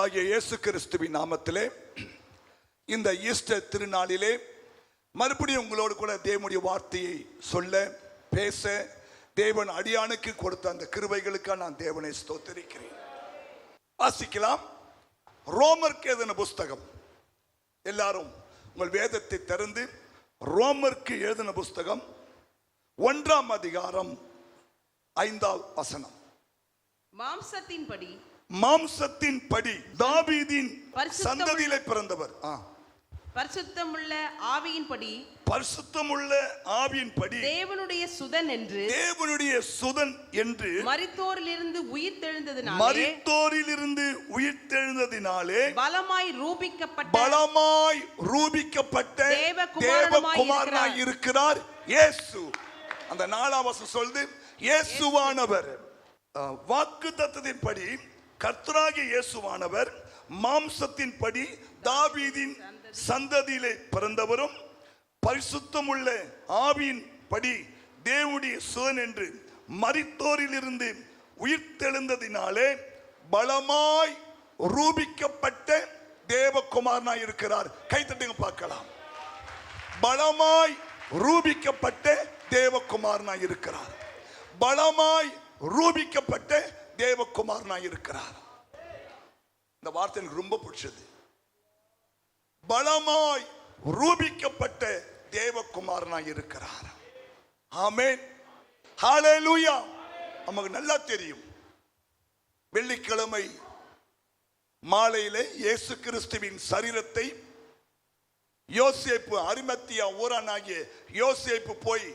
ஆண்டவராகிய இயேசு கிறிஸ்துவின் நாமத்திலே இந்த ஈஸ்டர் திருநாளிலே மறுபடியும் உங்களோடு கூட தேவனுடைய வார்த்தையை சொல்ல பேச தேவன் அடியானுக்கு கொடுத்த அந்த கிருபைகளுக்காக நான் தேவனை ஸ்தோத்திரிக்கிறேன். வாசிக்கலாம். ரோமருக்கு எழுதின புஸ்தகம். எல்லாரும் உங்கள் வேதத்தை திறந்து ரோமருக்கு எழுதின புஸ்தகம் 1ஆம் அதிகாரம் 5ஆம் வசனம். மாம்சத்தின்படி தாவீதின் சந்ததியிலே பிறந்தவர். பரிசுத்தமுள்ள ஆவியின்படி தேவனுடைய சுதன் என்று மரித்தோரிலிருந்து உயிர்த்தெழுந்ததினாலே பலமாய் ரூபிக்கப்பட்ட தேவகுமாரனாய் இருக்கிறார் இயேசு. அந்த 4ஆம் வசனம் சொல்லுது, இயேசுவானவர் வாக்குத்தத்தத்தின்படி கர்த்தராகிய இயேசுவானவர் மாம்சத்தின்படி தாவீதின் சந்ததியிலே பிறந்தவரும் பரிசுத்தமுள்ள ஆவியின்படி தேவனுடைய சுதன் என்று மரித்தோரிலிருந்து உயிர்த்தெழுந்ததினாலே பலமாய் ரூபிக்கப்பட்ட தேவகுமாரனாய் இருக்கிறார். கைத்தட்டுங்க பார்க்கலாம். பலமாய் ரூபிக்கப்பட்ட தேவகுமாரனாய் இருக்கிறார். பலமாய் ரூபிக்கப்பட்ட தேவகுமாரனாய் இருக்கிறார். இந்த வார்த்தை எனக்கு ரொம்ப பிடிச்சது. பலமாய் ரூபிக்கப்பட்ட தேவகுமாரனாய் இருக்கிறார். ஆமென், ஹல்லேலூயா. நமக்கு நல்லா தெரியும், வெள்ளிக்கிழமை மாலையிலே இயேசு கிறிஸ்துவின் சரீரத்தை யோசேப்பு, அரிமத்தியா ஊரானாகிய யோசேப்பு போய்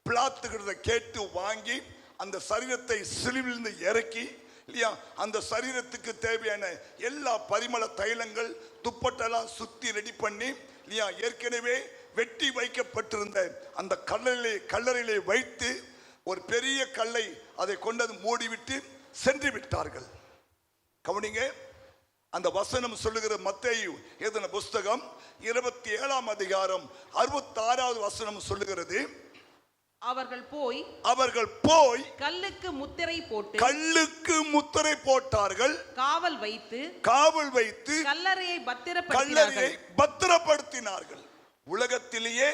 பிளாத்துகிறத கேட்டு வாங்கி அந்த சரீரத்தை சிலுவிலிருந்து இறக்கி இல்லையா, அந்த சரீரத்துக்கு தேவையான எல்லா பரிமள தைலங்கள் துப்பட்டெல்லாம் சுத்தி ரெடி பண்ணி இல்லையா, ஏற்கனவே வெட்டி வைக்கப்பட்டிருந்த அந்த கல்லறையிலே வைத்து ஒரு பெரிய கல்லை அதை கொண்டது மூடிவிட்டு சென்று விட்டார்கள். கவனிங்க, அந்த வசனம் சொல்லுகிற மத்தேயு எழுதின புஸ்தகம் 27ஆம் அதிகாரம் 66வது வசனம் சொல்லுகிறது, அவர்கள் போய் கல்லுக்கு முத்திரை போட்டார்கள், காவல் வைத்து கல்லறையை பத்திரப்படுத்தினார்கள். உலகத்திலேயே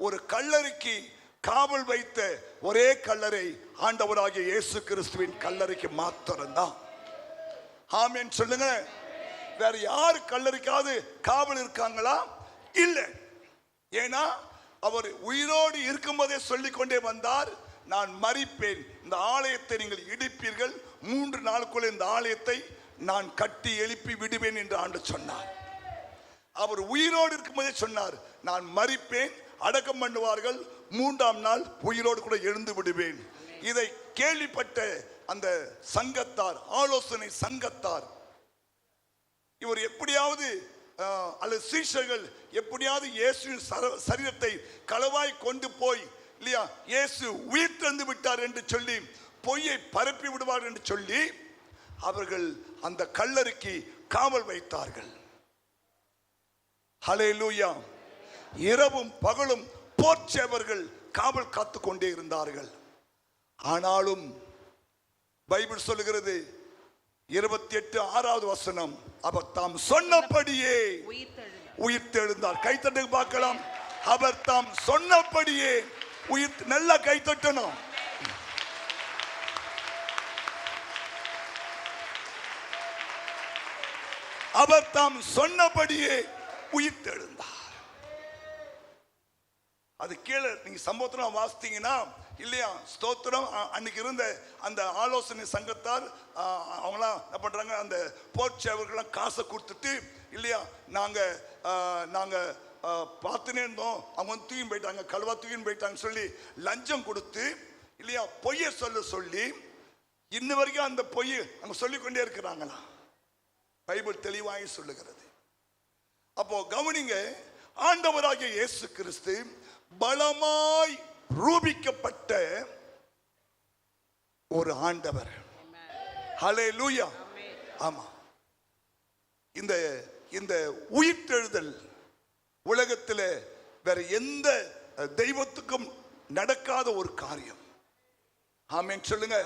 ஒரு கல்லறைக்கு காவல் வைத்த ஒரே கல்லறை ஆண்டவராகிய இயேசு கிறிஸ்துவின் கல்லறைக்கு மாத்திரம்தான். ஆமென் சொல்லுங்க. வேற யாரு கல்லறைக்காவது காவல் இருக்காங்களா? இல்லை. ஏன்னா அவர் உயிரோடு இருக்கும்போதே சொல்லிக் கொண்டே வந்தார், நான் மரிப்பேன், இந்த ஆலயத்தை நீங்கள் இடிப்பீர்கள், 3 நாளுக்குள்ள இந்த ஆலயத்தை நான் கட்டி எழுப்பி விடுவேன் என்று ஆண்டவர் சொன்னார். அவர் உயிரோடு இருக்கும்போதே சொன்னார், நான் மரிப்பேன், அடக்கம் பண்ணுவார்கள், 3ஆம் நாள் உயிரோடு கூட எழுந்து விடுவேன். இதை கேள்விப்பட்ட அந்த சங்கத்தார், ஆலோசனை சங்கத்தார், இவர் எப்படியாவது அல்லது சீஷர்கள் எப்படியாவது இயேசுவின் சரீரத்தை களவாய் கொண்டு போய் இல்லையா, இயேசு உயிர் தந்து விட்டார் என்று சொல்லி பொய்யை பரப்பி விடுவார் என்று சொல்லி அவர்கள் அந்த கல்லறைக்கு காவல் வைத்தார்கள். ஹல்லேலூயா. இரவும் பகலும் போர்ச்சேவர்கள் காவல் காத்து கொண்டே இருந்தார்கள். ஆனாலும் பைபிள் சொல்லுகிறது 28 வசனம், அவர் தாம் சொன்னபடியே உயிர்த்தெழுந்தார். கைத்தட்டு பார்க்கலாம். அவர் தாம் சொன்னபடியே நல்ல கைத்தட்டணும். அவர் தாம் சொன்னபடியே உயிர்த்தெழுந்தார். அது கீழே நீங்க சம்பவத்துல வாசித்தீங்கன்னா இல்லையா, ஸ்தோத்திரம். அன்னைக்கு இருந்த அந்த ஆலோசனை சங்கத்தார் அவங்களாம் என்ன பண்றாங்க, அந்த போர்ச்சேவர்கள்லாம் காசை கொடுத்துட்டு இல்லையா, நாங்க பார்த்துனே இருந்தோம், அவங்க வந்து தூக்கி போயிட்டாங்க, கழுவா தூக்கி போயிட்டாங்க சொல்லி லஞ்சம் கொடுத்து இல்லையா, பொய்ய சொல்லி இன்ன வரைக்கும் அந்த பொய் அங்க சொல்லிக்கொண்டே இருக்கிறாங்களா? பைபிள் தெளிவாக சொல்லுகிறது. அப்போ கவனிங்க, ஆண்டவராகிய இயேசு கிறிஸ்து பலமாய் ரூபிக்கப்பட்ட ஒரு ஆண்டவர். ஹல்லேலூயா. ஆமா, இந்த உயிர்த்தெழுதல் உலகத்தில் வேற எந்த தெய்வத்துக்கும் நடக்காத ஒரு காரியம். ஆமென் சொல்லுங்க.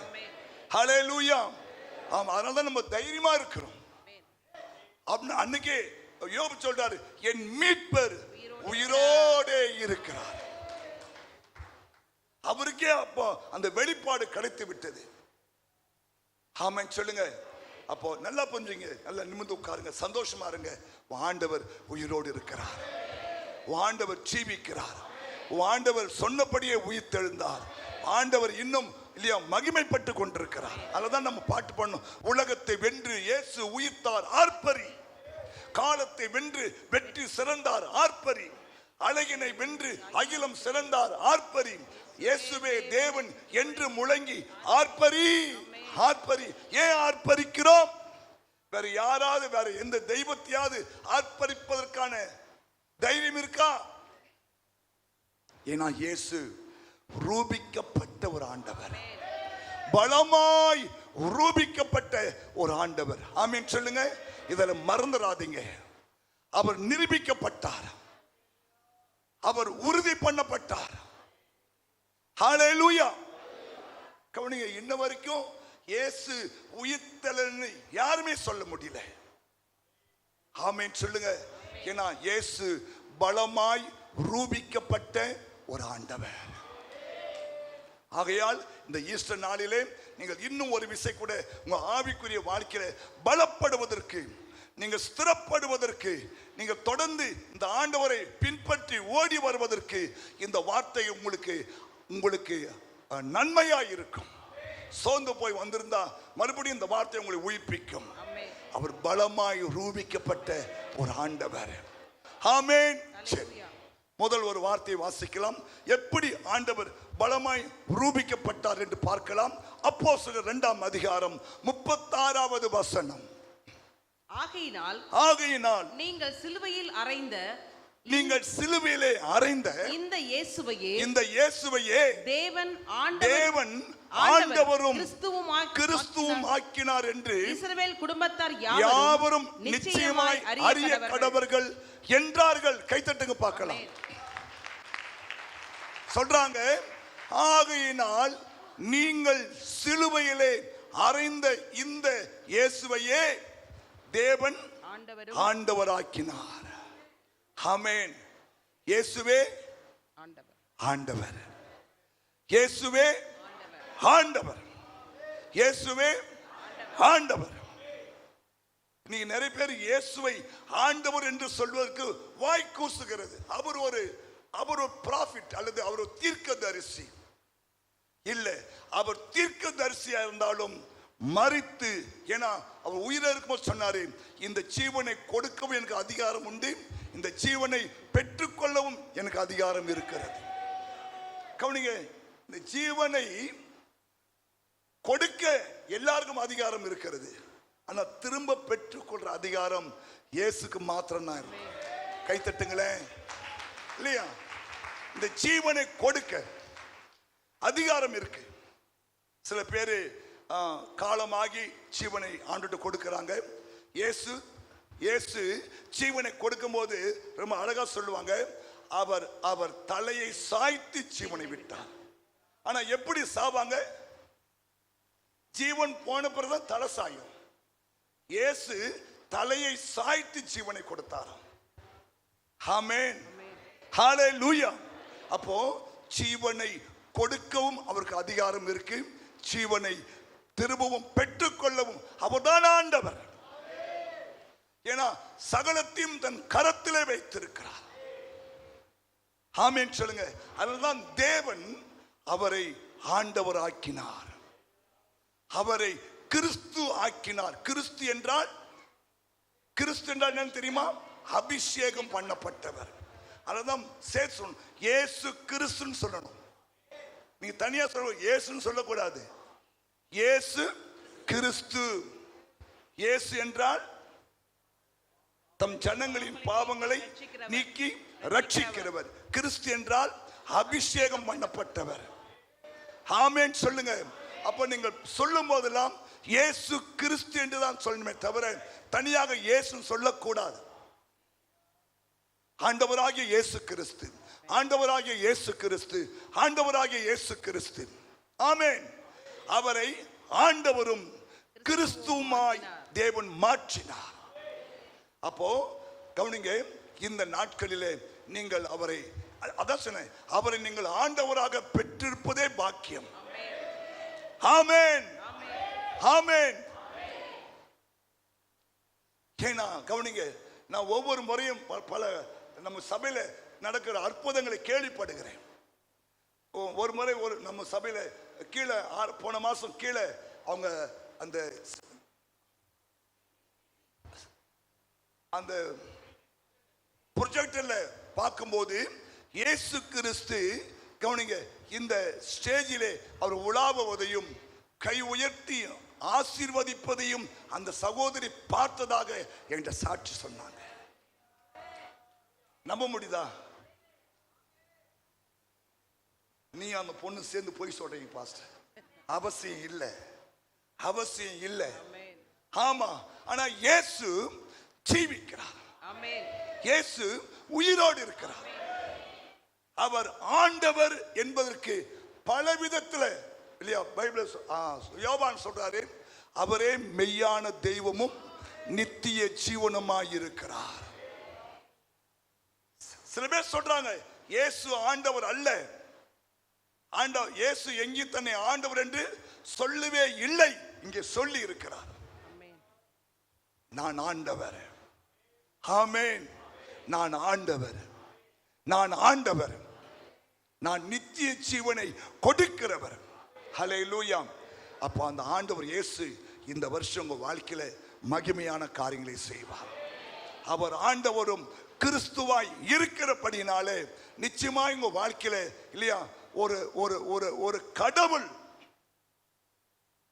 ஹல்லேலூயா. ஆமா, அதனால தான் நம்ம தைரியமா இருக்கிறோம். அன்னைக்கு யோபு சொல்றாரு, என் மீட்பர் உயிரோடே இருக்கிறார். அவருக்கே அப்போ அந்த வெளிப்பாடு கிடைத்து விட்டது. ஆமென் சொல்லுங்க. அப்போ நல்லா புரிஞ்சுங்க, நல்லா நிமிர்ந்து உட்காருங்க, சந்தோஷமா இருங்க. ஆண்டவர் உயிரோடு இருக்கிறார், ஆண்டவர் ஜீவிக்கிறார், ஆண்டவர் சொன்னபடியே உயிர்த்தெழுந்தார், ஆண்டவர் இன்னும் இல்லையா மகிமைப்பட்டு கொண்டிருக்கிறார். அததான் நம்ம பாட்டு பண்ணோம், உலகத்தை வென்று இயேசு உயிர்த்தார் ஆர்ப்பரி, காலத்தை வென்று வெற்றி சிறந்தார் ஆர்ப்பரி, அழகினை வென்று அகிலம் சிறந்தார் ஆர்ப்பரி, இயேசுவே தேவன் என்று முழங்கி ஆர்ப்பரி ஆர்ப்பரி. ஏன் ஆர்ப்பரிக்கிறோம்? வேற யாராவது வேற எந்த தெய்வத்தையாவது ஆர்ப்பரிப்பதற்கான தைரியம் இருக்கா? ஏன்னா இயேசு ரூபிக்கப்பட்ட ஒரு ஆண்டவர், பலமாய் ரூபிக்கப்பட்ட ஒரு ஆண்டவர். ஆமென் சொல்லுங்க. இதில் மறந்துடாதீங்க. அவர் நிரூபிக்கப்பட்டார், அவர் உறுதி பண்ணப்பட்டார். ஹல்லேலூயா. கவனிங்க, இன்ன வரைக்கும் இயேசு உயிர்த்தெழுன்னு யாருமே சொல்ல முடியல. ஆமென் சொல்லுங்க. ஏன்னா இயேசு பலமாய் ரூபிக்கப்பட்ட ஒரு ஆண்டவர். ஆகையால் இந்த ஈஸ்டர் நாளிலே நீங்கள் இன்னும் ஒரு விசை கூட உங்க ஆவிக்குரிய வாழ்க்கையில பலப்படுவதற்கு, நீங்கள் ஸ்திரப்படுவதற்கு, நீங்கள் தொடர்ந்து இந்த ஆண்டவரை பின்பற்றி ஓடி வருவதற்கு இந்த வார்த்தை உங்களுக்கு நன்மையாய் இருக்கும். சோர்ந்து போய் வந்திருந்தா மறுபடியும் இந்த வார்த்தை உங்களை உயிர்ப்பிக்கும். அவர் பலமாய் ரூபிக்கப்பட்ட ஒரு ஆண்டவர். ஆமென். முதல் ஒரு வார்த்தையை வாசிக்கலாம். எப்படி ஆண்டவர் பலமாய் ரூபிக்கப்பட்டார் என்று பார்க்கலாம். அப்போஸ்தலர் 2ஆம் அதிகாரம் 36வது வசனம். ஆகையினால் நீங்கள் சிலுவையில் அறைந்த இந்த இயேசுவையே தேவன் ஆண்டவரும் கிறிஸ்துவும் ஆக்கினார் என்று இஸ்ரவேல் குடும்பத்தார் யாவரும் நிச்சயமாய் அறிய கடவர்கள் என்றார்கள். கைத்தட்டுங்க பார்க்கலாம். சொல்றாங்க, ஆகையினால் நீங்கள் சிலுவையிலே அறைந்த இந்த இயேசுவையே தேவன் ஆண்டவராக்கினார். ஆமென். இயேசுவே ஆண்டவர், இயேசுவே ஆண்டவர், இயேசுவே ஆண்டவர். நீங்க நிறைய பேர் இயேசுவை ஆண்டவர் என்று சொல்வதற்கு வாய் கூசுகிறது. அவர் ஒரு ப்ராஃபிட் அல்லது அவர் ஒரு தீர்க்கதரிசி இல்ல. அவர் தீர்க்கதரிசியா இருந்தாலும் மரித்து, ஏன்னா அவர் உயிரை இருக்கும்போது சொன்னாரு, இந்த ஜீவனை கொடுக்கவும் எனக்கு அதிகாரம் உண்டு, இந்த ஜீவனை பெற்றுக்கொள்ளவும் எனக்கு அதிகாரம் இருக்கிறது. கவனிங்க, இந்த ஜீவனை கொடுக்க எல்லாருக்கும் அதிகாரம் இருக்கிறது, ஆனா திரும்ப பெற்றுக்கொள்ற அதிகாரம் இயேசுக்கு மாத்திரம் தான் இருக்கு. கைத்தட்டுங்களேன். இல்லையா? இந்த ஜீவனை கொடுக்க அதிகாரம் இருக்கு. சில பேரு காலமாகி ஜீவனை ஆண்டுட்டு கொடுக்கிறாங்க. இயேசு ஜீவனை கொடுக்கும் போது ரொம்ப அழகா சொல்லுவாங்க, அவர் தலையை சாய்த்து ஜீவனை விட்டார். ஆனா எப்படி சாவாங்க? ஜீவன் போன பிறகுதான் தலை சாயும். இயேசு தலையை சாய்த்து ஜீவனை கொடுத்தார். ஆமென். ஹல்லேலூயா. அப்போ ஜீவனை கொடுக்கவும் அவருக்கு அதிகாரம் இருக்கு, ஜீவனை திரும்பவும் பெற்றுக்கொள்ளவும் அவர்தான் ஆண்டவர். ஏன்னா சகலத்தையும் தன் கரத்திலே வைத்திருக்கிறார். ஆமென் சொல்லுங்க. அதுதான் தேவன் அவரை ஆண்டவர் ஆக்கினார், அவரை கிறிஸ்து ஆக்கினார். கிறிஸ்து என்றால் என்னன்னு தெரியுமா? அபிஷேகம் பண்ணப்பட்டவர். அதுதான் இயேசு கிறிஸ்துன்னு சொல்லணும். நீங்க தனியா சொல்ல இயேசுன்னு சொல்லக்கூடாது. இயேசு கிறிஸ்து. இயேசு என்றால் தம் ஜனங்களின் பாவங்களை நீக்கி ரட்சிக்கிறவர். கிறிஸ்து என்றால் அபிஷேகம் பண்ணப்பட்டவர். ஆமென் சொல்லுங்க. அப்ப நீங்கள் சொல்லும் போதெல்லாம் இயேசு கிறிஸ்து என்றுதான் சொல்லணுமே தவிர தனியாக இயேசு சொல்லக்கூடாது. ஆண்டவராகிய இயேசு கிறிஸ்து, ஆண்டவராகிய இயேசு கிறிஸ்து, ஆண்டவராகிய இயேசு கிறிஸ்து. ஆமென். அவரை ஆண்டவரும் கிறிஸ்துவுமாய் தேவன் மாற்றினார். அப்போ கவனிங்க, இந்த நாட்களிலே நீங்கள் அவரை, அதான் சொன்னேன், அவரை நீங்கள் ஆண்டவராக பெற்றிருப்பதே பாக்கியம். ஆமென், ஆமென். ஏன்னா கவனிங்க, நான் ஒவ்வொரு முறையும் பல நம்ம சபையில நடக்கிற அற்புதங்களை கேள்விப்படுகிறேன். ஒரு முறை ஒரு நம்ம சபையில கீழே போன மாசம் கீழே அவங்க அந்த அந்த ப்ரொஜெக்டர்ல பார்க்கும்போது இயேசு கிறிஸ்து, கவனிங்க, இந்த ஸ்டேஜிலே அவர் உலாவுவதையும் கை உயர்த்தி ஆசீர்வதிப்பதையும் அந்த சகோதரி பார்த்ததாக என்கிட்ட சாட்சி சொன்னாங்க. நம்ப முடியுதா? நீ அந்த பொண்ணு சேர்ந்து போய் சொல்றீங்க பாஸ்டர். அவசியம் இல்லை, அவசியம் இல்லை. ஆமா, ஆனா இயேசு ஜீவிக்கிறார். இயேசு உயிரோடு இருக்கிறார். அவர் ஆண்டவர் என்பதற்கு பல விதத்துல இல்லையா, பைபிள் யோவான் சொல்றாரு, அவரே மெய்யான தெய்வமும் நித்திய ஜீவனுமாய் இருக்கிறார். சில பேர் சொல்றாங்க இயேசு ஆண்டவர் அல்ல. ஆண்டவர் இயேசு எங்கேயும் தன்னை ஆண்டவர் என்று சொல்லவே இல்லை. இங்கே சொல்லி இருக்கிறார், நான் ஆண்டவர். ஆமென். நான் ஆண்டவர், நான் ஆண்டவர், நான் நித்திய ஜீவனை கொடுக்கிறவர். ஹல்லேலூயா. அப்போ அந்த ஆண்டவர் இயேசு இந்த வருஷம் உங்க வாழ்க்கையில மகிமையான காரியங்களை செய்வார். அவர் ஆண்டவரும் கிறிஸ்துவாய் இருக்கிறபடினாலே நிச்சயமா உங்க வாழ்க்கையில இல்லையா, ஒரு ஒரு ஒரு ஒரு கடவுள்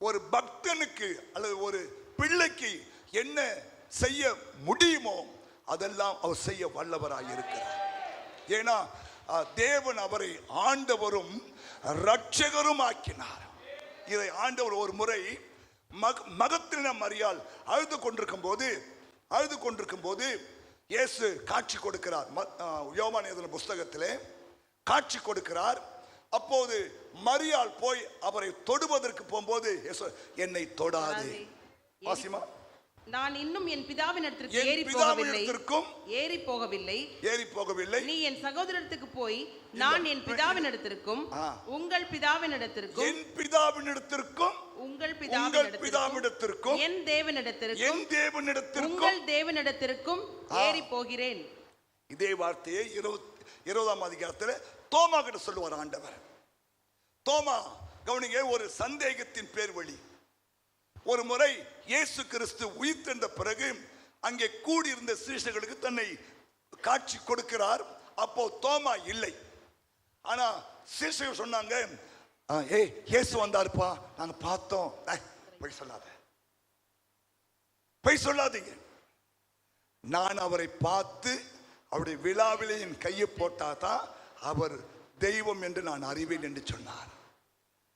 ஒரு பக்தனுக்கு அல்லது ஒரு பிள்ளைக்கு என்ன செய்ய முடியுமோ அதெல்லாம் அவர் செய்ய வல்லவராய் இருக்கிறார். ஏன்னா தேவன் அவரை ஆண்டவரும் இரட்சகரும் ஆக்கினார். இதை ஆண்டவர் ஒரு முறை மகத்தின மரியாள் அழுது கொண்டிருக்கும் போது இயேசு காட்சி கொடுக்கிறார். யோவான் எழுதின புஸ்தகத்திலே காட்சி கொடுக்கிறார். அப்போது மரியாள் போய் அவரை தொடுவதற்கு போகும்போது என்னை தொடாதே. வாசிமா, நான் இன்னும் என் பிதாவினிடத்திற்கு ஏறி போகவில்லை. நீ என் சகோதரத்துக்கு போய் நான் என் பிதாவினிடத்திற்கும் உங்கள் பிதாவினிடத்திற்கும் உங்கள் பிதாவினிடத்திற்கும் என் தேவனிடத்திற்கும் உங்கள் தேவனிடத்திற்கும் ஏறி போகிறேன். இதே வார்த்தையை 20ஆம் அதிகாரத்தில் தோமா கிட்ட சொல்லுவார் ஆண்டவர். தோமா, கவனிங்க, ஒரு சந்தேகத்தின் பேர் வழி. ஒரு முறை இயேசு கிறிஸ்து உயிர்த்தெழுந்த பிறகு அங்கே கூடியிருந்த சீஷர்களுக்கு தன்னை காட்சி கொடுக்கிறார். அப்போ தோமா இல்லை. ஆனா சீஷர்கள் சொன்னாங்க, ஏய் இயேசு வந்தாருப்பா, நாங்க பார்த்தோம். பொய் சொல்லாதீங்க. நான் அவரை பார்த்து அவருடைய விழாவிலே என் கையை போட்டாதான் அவர் தெய்வம் என்று நான் அறிவேன் என்று சொன்னார்.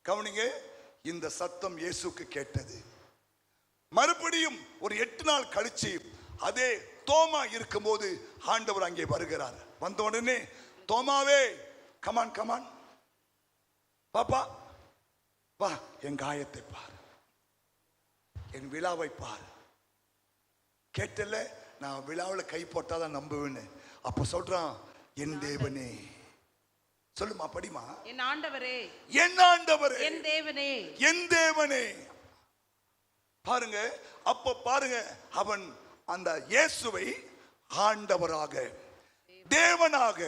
கவனிங்க, இந்த சத்தம் இயேசுக்கு கேட்டது. மறுபடியும் ஒரு 8 நாள் கழிச்சு அதே தோமா இருக்கும்போது ஆண்டவர் அங்கே வருகிறார். வந்த உடனே, தோமாவே, கமான் கமான், பாப்பா வா, என் காயத்தை பார், என் விழாவை பார். கேட்டல, நான் விழாவில் கை போட்டாதான் நம்புவேன்னு. அப்ப சொல்றான், என் தேவனே. சொல்லுமா, படிமா. என் ஆண்டவரே, என் ஆண்டவரே, என் தேவனே, என் தேவனே. பாருங்க, அப்ப பாருங்க, அவன் அந்த இயேசுவை ஆண்டவராக, தேவனாக,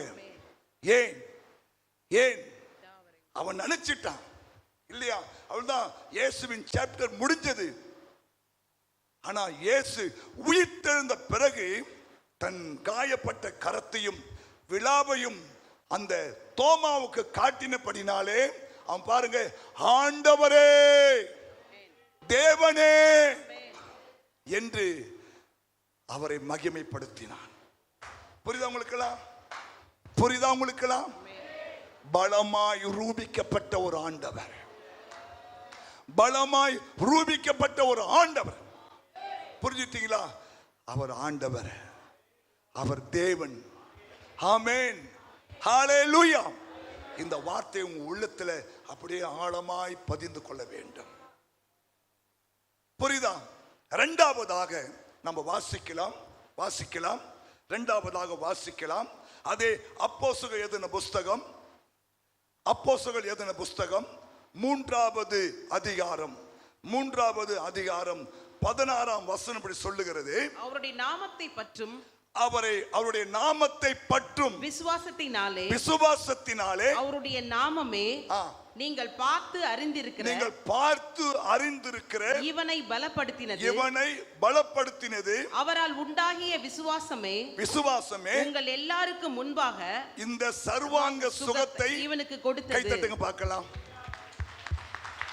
ஏன் ஏன் அவன் நினைச்சிட்டான் இல்லையா? அவள்தான் இயேசுவின் சாப்டர் முடிஞ்சது. ஆனா இயேசு உயிர்த்தெழுந்த பிறகு தன் காயப்பட்ட கரத்தையும் விழாவையும் அந்த தோமாவுக்கு காட்டினபடினாலே அவன் பாருங்க, ஆண்டவரே, தேவனே என்று அவரை மகிமைப்படுத்தினான். புரியுதா உங்களுக்கெல்லாம்? புரியுதா உங்களுக்கெல்லாம்? பலமாய் ரூபிக்கப்பட்ட ஒரு ஆண்டவர், பலமாய் ரூபிக்கப்பட்ட ஒரு ஆண்டவர். புரிஞ்சுட்டீங்களா? அவர் ஆண்டவர், அவர் தேவன். ஆமென், ஹல்லேலூயா. இந்த வார்த்தை உங்க உள்ளத்துல அப்படியே ஆழமாய் பதிந்து கொள்ள வேண்டும். புரியுதா? இரண்டாவதாக நம்ம வாசிக்கலாம் வாசிக்கலாம். இரண்டாவதாக வாசிக்கலாம். அதே அப்போஸ்தலர் எழுதின புஸ்தகம், அப்போஸ்தலர் எழுதின புஸ்தகம் 3வது அதிகாரம் 16ஆம் வசனம் இப்படி சொல்லுகிறது. அவருடைய நாமத்தை பற்றும் அவருடைய நாமத்தை பற்றும் விசுவாசத்தினாலே அவருடைய நாமமே நீங்கள் பார்த்து அறிந்திருக்கிற இவனை பலப்படுத்தினது அவரால் உண்டாகிய விசுவாசமே உங்கள் எல்லாருக்கும் முன்பாக இந்த சர்வாங்க சுகத்தை இவனுக்கு கொடுத்தது. கைத்தட்டுங்க பார்க்கலாம்.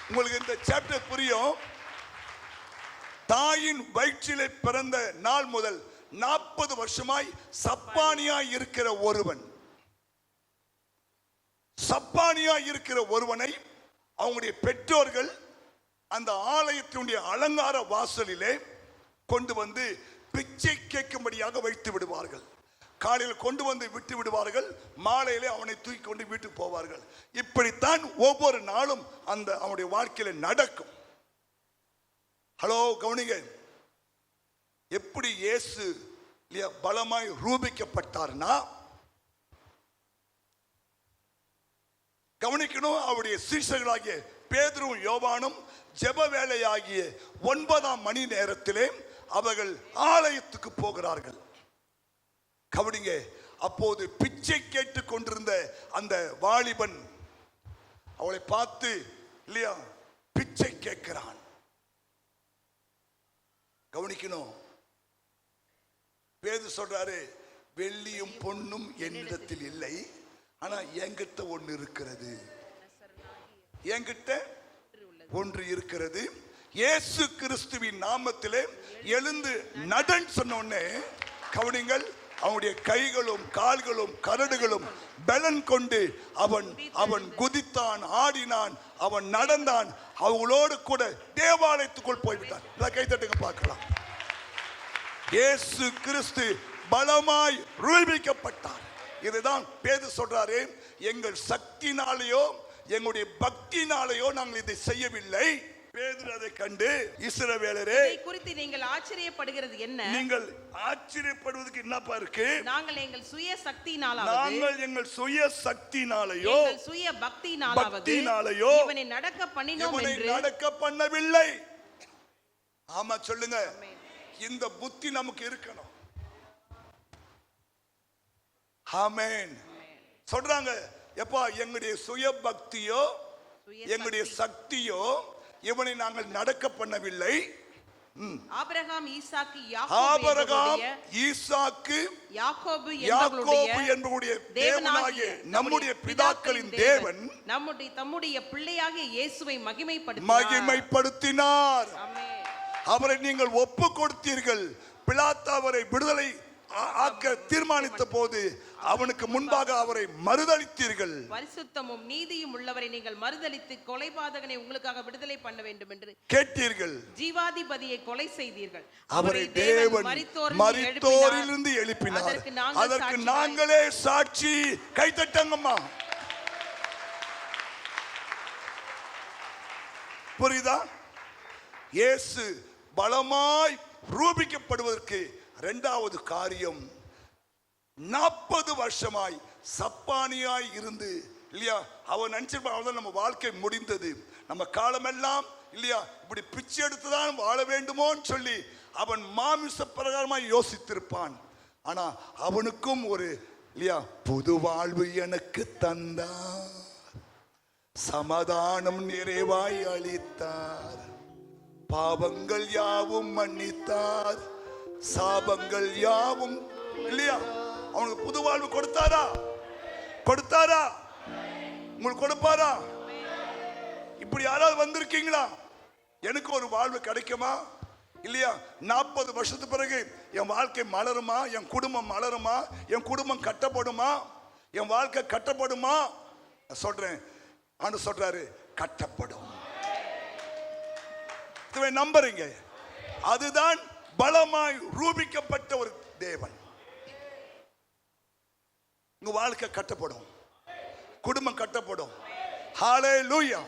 உங்களுக்கு இந்த சாப்டர் புரியும். தாயின் வயிற்றிலே பிறந்த நாள் முதல் 40 வருஷமாய் சப்பானியாய் இருக்கிற ஒருவனை அவங்களுடைய பெற்றோர்கள் அந்த ஆலயத்தினுடைய அலங்கார வாசலிலே கொண்டு வந்து பிச்சை கேட்கும்படியாக வைத்து விடுவார்கள். காலையில் கொண்டு வந்து விட்டு விடுவார்கள், மாலையிலே அவனை தூக்கி கொண்டு வீட்டுக்கு போவார்கள். இப்படித்தான் ஒவ்வொரு நாளும் அந்த அவனுடைய வாழ்க்கையில நடக்கும். ஹலோ கவனிங்க, எப்படி இயேசு பலமாய் ரூபிக்கப்பட்டார்னா கவனிக்கணும். அவருடைய சீஷர்களாகிய பேதுரும் யோவானும் ஜெப வேளையாகிய 9ஆம் மணி நேரத்திலே அவர்கள் ஆலயத்துக்கு போகிறார்கள். கவனிங்க, அப்போது பிச்சை கேட்டுக் கொண்டிருந்த அந்த வாலிபன் அவளை பார்த்து இல்லையா பிச்சை கேட்கிறான். கவனிக்கணும். பேது சொல்றாரு, வெள்ளியும் பொன்னும் என்னிடத்தில் இல்லை, ஆனா என்கிட்ட ஒன்று இருக்கிறது, என்கிட்ட ஒன்று இருக்கிறது. இயேசு கிறிஸ்துவின் நாமத்திலே எழுந்து நடன்னு சொன்ன உடனே கவனிங்கள், அவனுடைய கைகளும் கால்களும் கரடுகளும் பலன் கொண்டு அவன் குதித்தான், ஆடினான், அவன் நடந்தான், அவங்களோடு கூட தேவாலயத்துக்குள் போய்விட்டான். கைத்தட்டுங்க பார்க்கலாம். இயேசு கிறிஸ்து பலமாய் ரூபிக்கப்பட்டார். இதுதான் பேது சொல்றாரு, எங்கள் சக்தினாலேயோ எங்களுடைய பக்தினாலேயோ நாங்கள் இதை செய்யவில்லை. பேதுரு அதை கண்டு, இஸ்ரவேலரே குறித்து நீங்கள் ஆச்சரியப்படுகிறது என்ன? நீங்கள் ஆச்சரியப்படுவதற்கு என்னப்பா இருக்கு? நாங்கள் எங்கள் சுய சக்தினாலேயோ சுய பக்தினாலேயோ இவனை நடக்க பண்ணினோம் என்று நடக்க பண்ணவில்லை. ஆமா சொல்லுங்க. இந்த புத்தி நமக்கு இருக்கணும். ஆமென். சொல்றாங்க, எப்பா எங்களுடைய சுய பக்தியோ எங்களுடைய சக்தியோ இவனை நாங்கள் நடக்க பண்ணவில்லை. ஆபிரகாம் ஈசாக்கு யாக்கோபு என்பவருடைய தேவனாகிய நம்முடைய பிதாக்களின் தேவன் தம்முடைய பிள்ளையாகிய இயேசுவை மகிமைப்படுத்தினார். அவரை நீங்கள் ஒப்பு கொடுத்தீர்கள். பிலாத்து அவரை விடுதலை ஆக்க தீர்மானித்த போது அவனுக்கு முன்பாக அவரை மறுதலித்தீர்கள். பரிசுத்தமும் நீதியும் உள்ளவரை நீங்கள் மறுதலித்து கொலைபாதகனை உங்களுக்காக விடுதலை பண்ண வேண்டும் என்று கேட்டீர்கள். ஜீவாதிபதியை கொலை செய்தீர்கள். அவரை தேவன் மரித்தோரிலிருந்து எழுப்பினார். அதற்கு நாங்களே சாட்சி. கைத்தட்டங்கம்மா. புரியுதா? இயேசு பலமாய் ரூபிக்கப்படுவதற்கு இரண்டாவது காரியம், 40 வருஷமாய் சப்பானியாய் இருந்து இல்லையா, அவன் நினைச்சிருப்பான் நம்ம வாழ்க்கை முடிந்தது, நம்ம காலமெல்லாம் இல்லையா இப்படி பிச்சை எடுத்துதான் வாழ வேண்டுமோன்னு சொல்லி அவன் மாமிச பிரகாரமாய் யோசித்திருப்பான். ஆனா அவனுக்கும் ஒரு இல்லையா புது வாழ்வு எனக்கு தந்தார், சமாதானம் நிறைவாய் அளித்தார், பாவங்கள் யாவும் மன்னித்தார், சாபங்கள் யாவும் இல்லையா அவனுக்கு புது வாழ்வு கொடுத்தாரா? உங்களுக்கு கொடுப்பாரா? இப்படி யாராவது வந்திருக்கீங்களா? எனக்கு ஒரு வாழ்வு கிடைக்குமா இல்லையா? 40 வருஷத்துக்கு பிறகு என் வாழ்க்கை மலருமா? என் குடும்பம் மலருமா? என் குடும்பம் கட்டப்படுமா? என் வாழ்க்கை கட்டப்படுமா? சொல்றேன். ஆண்டு சொல்றாரு, கட்டப்படும். நம்புறீங்க? அதுதான் பலமாய் ரூபிக்கப்பட்ட ஒரு தேவன். உங்க வாழ்க்கை கட்டப்படும், குடும்பம் கட்டப்படும். ஹல்லேலூயா.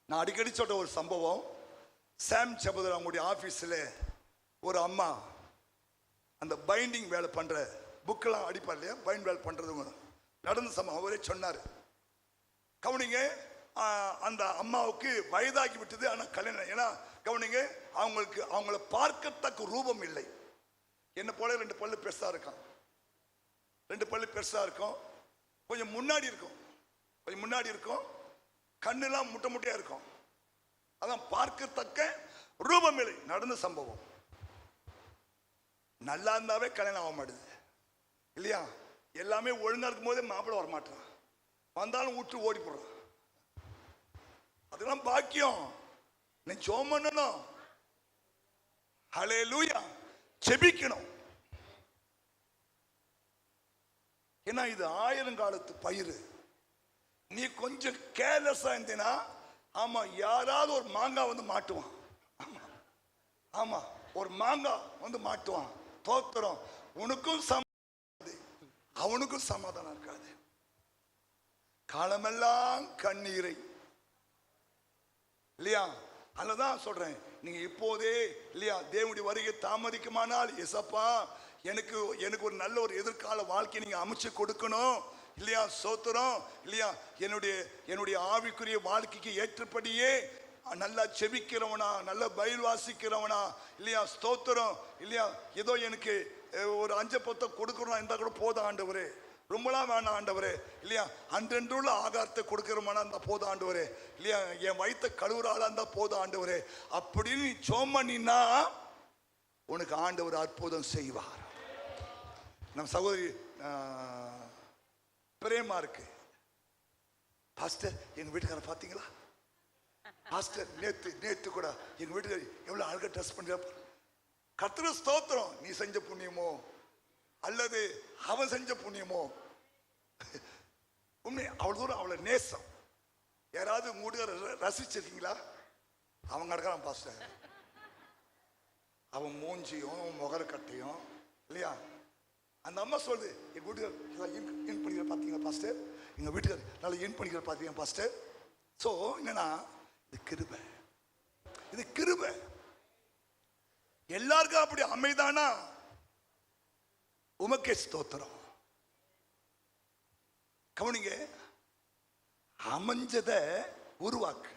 நான் அடிக்கடி சொல்ற ஒரு சம்பவம், சாம் சபதர் அவங்களுடைய ஆபீஸ்ல ஒரு அம்மா அந்த பைண்டிங் வேலை பண்ற புக்கெல்லாம் அடிப்பார் இல்லையா, பைண்ட் வேலை பண்றதுங்க நடந்த சம்பவம் அவரே சொன்னார். கவனிங்க, அந்த அம்மாவுக்கு வயதாகி விட்டது, ஆனால் கல்யாணம். ஏன்னா கவனிங்க, அவங்கள பார்க்கத்தக்க ரூபம் இல்லை. என்ன போல 2 பல்லு பெருசா இருக்கான், 2 பல்லு பெருசா இருக்கும், கொஞ்சம் முன்னாடி இருக்கும், கண்ணெல்லாம் முட்டை முட்டையா இருக்கும். அதான் பார்க்கத்தக்க ரூபம் இல்லை. நடந்த சம்பவம். நல்லா இருந்தாவே கல்யாணம் ஆக மாட்டேது இல்லையா? எல்லாமே ஒழுங்கா இருக்கும் போதே மாப்பிள்ளை வரமாட்டான், வந்தாலும் விட்டு ஓடி போடுறான். அதெல்லாம் பாக்கியம். நீ ஜெபம் பண்ணணும், ஹல்லேலூயா, ஜெபிக்கணும். ஏன்னா இது 1000 காலத்து பயிர். நீ கொஞ்சம் கேர்லெஸ்ஸா இருந்தீனா, ஆமா, யாராவது ஒரு மாங்காய் வந்து மாட்டுவான். ஆமா, ஒரு மாங்காய் வந்து மாட்டுவான். தோத்துறோம், உனக்கும் அவனுக்கும் சமாதானம் இருக்காது. காலமெல்லாம் கண்ணீரை இல்லையா? அதுதான் சொல்றேன், நீங்க இப்போதே இல்லையா தேவனுடைய வருகை தாமதிக்குமானால், எசப்பா எனக்கு ஒரு நல்ல ஒரு எதிர்கால வாழ்க்கை நீங்க அமைச்சு கொடுக்கணும் இல்லையா? சோத்திரம் இல்லையா? என்னுடைய ஆவிக்குரிய வாழ்க்கைக்கு ஏற்றபடியே நல்லா செபிக்கிறவனா, நல்லா பைபிள் வாசிக்கிறவனா இல்லையா? ஸ்தோத்திரம் இல்லையா? ஏதோ எனக்கு ஒரு 5 பத்தை கொடுக்கணும் இருந்தா கூட போதும் ஆண்டவரே, ரொம்பலாம் வேணாம் ஆண்டவரே இல்லையா? அன்றென்றுள்ள ஆகாரத்தை கொடுக்கிறவனா இருந்தா போதும் ஆண்டவரே இல்லையா? என் வயிற்ற கழுவுறாளா இருந்தா போதும் ஆண்டவரே அப்படின்னு நீ சோமனின்னா உனக்கு ஆண்டவர் அற்புதம் செய்வார். நம் சகோதரி பிரேமா இருக்கு, பாஸ்டர் எங்க வீட்டுக்கார பாத்தீங்களா? பாஸ்டர் நேத்து கூட எங்க வீட்டுக்கார எவ்வளவு அழகா ட்ரெஸ் பண்ற. கர்த்தர் ஸ்தோத்திரம். நீ செஞ்ச புண்ணியமோ அல்லது அவன் செஞ்ச புண்ணியமோ, உண்மை அவ்வளவு தூரம் அவளை நேசம். யாராவது மூடுக ரசிச்சிருக்கீங்களா? அவங்க நடக்கிறான் பாஸ்டர், அவன் மூஞ்சியும் முகரக்கட்டையும் இல்லையா? அந்த அம்மா சொல்லுது, எங்க வீட்டுக்கார இன் பண்ணிக்கிற பாத்தீங்களா பாஸ்டர், எங்க வீட்டுக்கார நல்லா இன் பண்ணிக்கிற பாத்தீங்க பாஸ்டர். சோ என்னன்னா, இது கிருபை, இது கிருபை. எல்லாருக்கும் அப்படி அமைதானா? உமக்கே ஸ்தோத்திரம். கவனிங்க, அமைஞ்சத உருவாக்கு.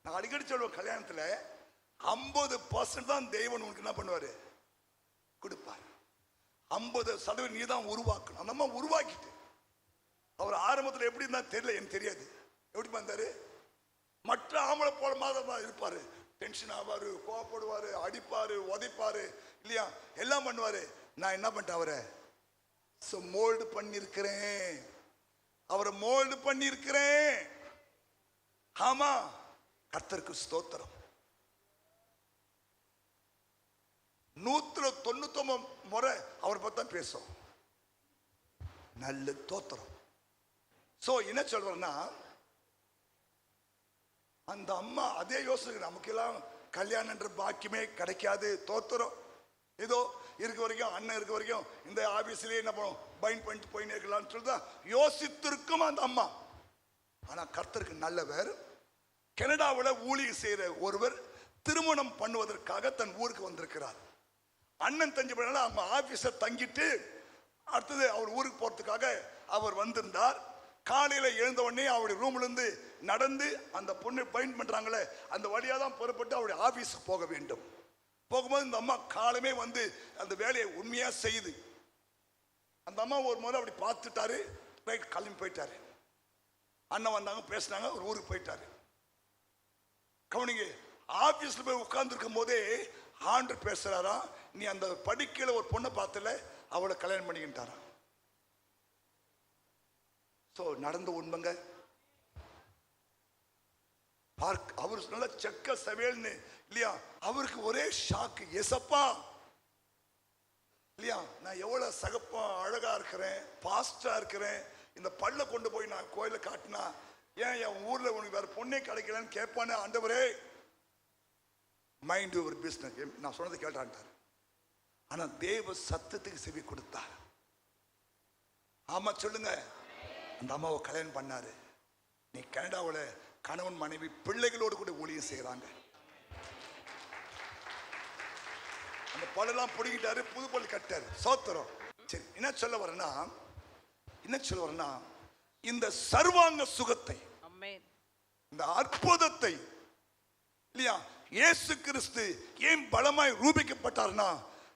நான் அடிக்கடி சொல்லுவேன், கல்யாணத்துல 50% தான் தேவன் உனக்கு என்ன பண்ணுவாரு, கொடுப்பார். 50% நீ தான் உருவாக்கணும். அந்த அம்மா உருவாக்கிட்டு, அவர் ஆரம்பத்தில் எப்படி இருந்தா தெரியல, எனக்கு தெரியாது. எப்படி வந்தாரு? மற்ற ஆம்பளை போல மாதிரி இருப்பாரு. டென்ஷன் ஆவாரு, கோவப்படுவாரு, அடிப்பாரு, உதைப்பாரு இல்லையா? எல்லாம் பண்ணுவாரு. நான் என்ன பண்ணிட்டேன், அவரை மோல்டு பண்ணிருக்கிறேன், அவரை மோல்டு பண்ணிருக்கிறேன். ஆமா, கர்த்தருக்கு ஸ்தோத்திரம். 199 முறை அவரை பத்தி தான் பேசும். நல்ல தோத்திரம். சோ என்ன சொல்றேன்னா, அந்த அம்மா அதே யோசனை, நமக்கெல்லாம் கல்யாணம் என்ற பாக்கியமே கிடைக்காது, தோத்துறோம். ஏதோ இருக்க வரைக்கும், அண்ணன் இருக்க வரைக்கும் இந்த ஆபீஸ்லயே என்ன பண்ணும், பைண்ட் பண்ணிட்டு போயின்னு இருக்கலாம்னு சொல்லிதான் யோசித்திருக்கும் அந்த அம்மா. ஆனா கர்த்தருக்கு நல்லவர். கனடாவில் ஊழியர் செய்யற ஒருவர் திருமணம் பண்ணுவதற்காக தன் ஊருக்கு வந்திருக்கிறார். அண்ணன் தஞ்சை அவங்க ஆபீஸ தங்கிட்டு அடுத்தது அவர் ஊருக்கு போறதுக்காக அவர் வந்திருந்தார். காலையில எழுந்த உடனே அவருடைய ரூம்ல இருந்து நடந்து அந்த பொண்ணு பைண்ட் பண்றாங்களே அந்த வழியா தான் புறப்பட்டு அவருடைய ஆபீஸுக்கு போக வேண்டும். போகும்போது இந்த அம்மா காலமே வந்து அந்த வேலையை உண்மையா செய்யுது. அந்த அம்மா ஒரு முறை அப்படி பார்த்துட்டாரு, ரைட் கிளம்பி போயிட்டாரு. அண்ணன் வந்தாங்க, பேசினாங்க, ஒரு ஊருக்கு போயிட்டாரு. கவனிங்க, ஆபீஸ்ல போய் உட்கார்ந்து இருக்கும் போதே ஆண்டவர் பேசுறாரா, நீ அந்த படிக்கையில ஒரு பொண்ணை பார்த்தல, அவளை கல்யாணம் பண்ணிக்கிட்டாராம். சோ நடந்த உண்மைங்க. அவர் நல்ல செக்க சவேல்னு இல்லையா, அவருக்கு ஒரே ஷாக்கு. எசப்பா இல்லையா, நான் எவ்வளவு சகப்பா அழகா இருக்கிறேன், பாஸ்டா இருக்கிறேன், இந்த பல்ல கொண்டு போய் நான் கோயில காட்டினா ஏன் என் ஊர்ல உனக்கு வேற பொண்ணே கிடைக்கலன்னு கேட்பானே. ஆண்டவரே, மைண்ட் யுவர் பிசினஸ், நான் சொன்னதை கேட்டான்ட்டார். ஆனா தேவ சத்தத்துக்கு செவி கொடுத்தார். ஆமா சொல்லுங்க. அந்த அம்மாவை கல்யாணம் பண்ணாரு. நீ கனடாவில் கணவன் மனைவி பிள்ளைகளோடு கூட ஊழியம் செய்யறாங்க. அந்த பழெல்லாம் பிடிக்கிட்டாரு, புது பல் கட்டாரு. சோத்திரம். சரி, என்ன சொல்ல வரேன்னா இந்த சர்வாங்க சுகத்தை, இந்த அற்புதத்தை இல்லையா இயேசு கிறிஸ்து ஏன் பலமாய் ரூபிக்கப்பட்டார்னா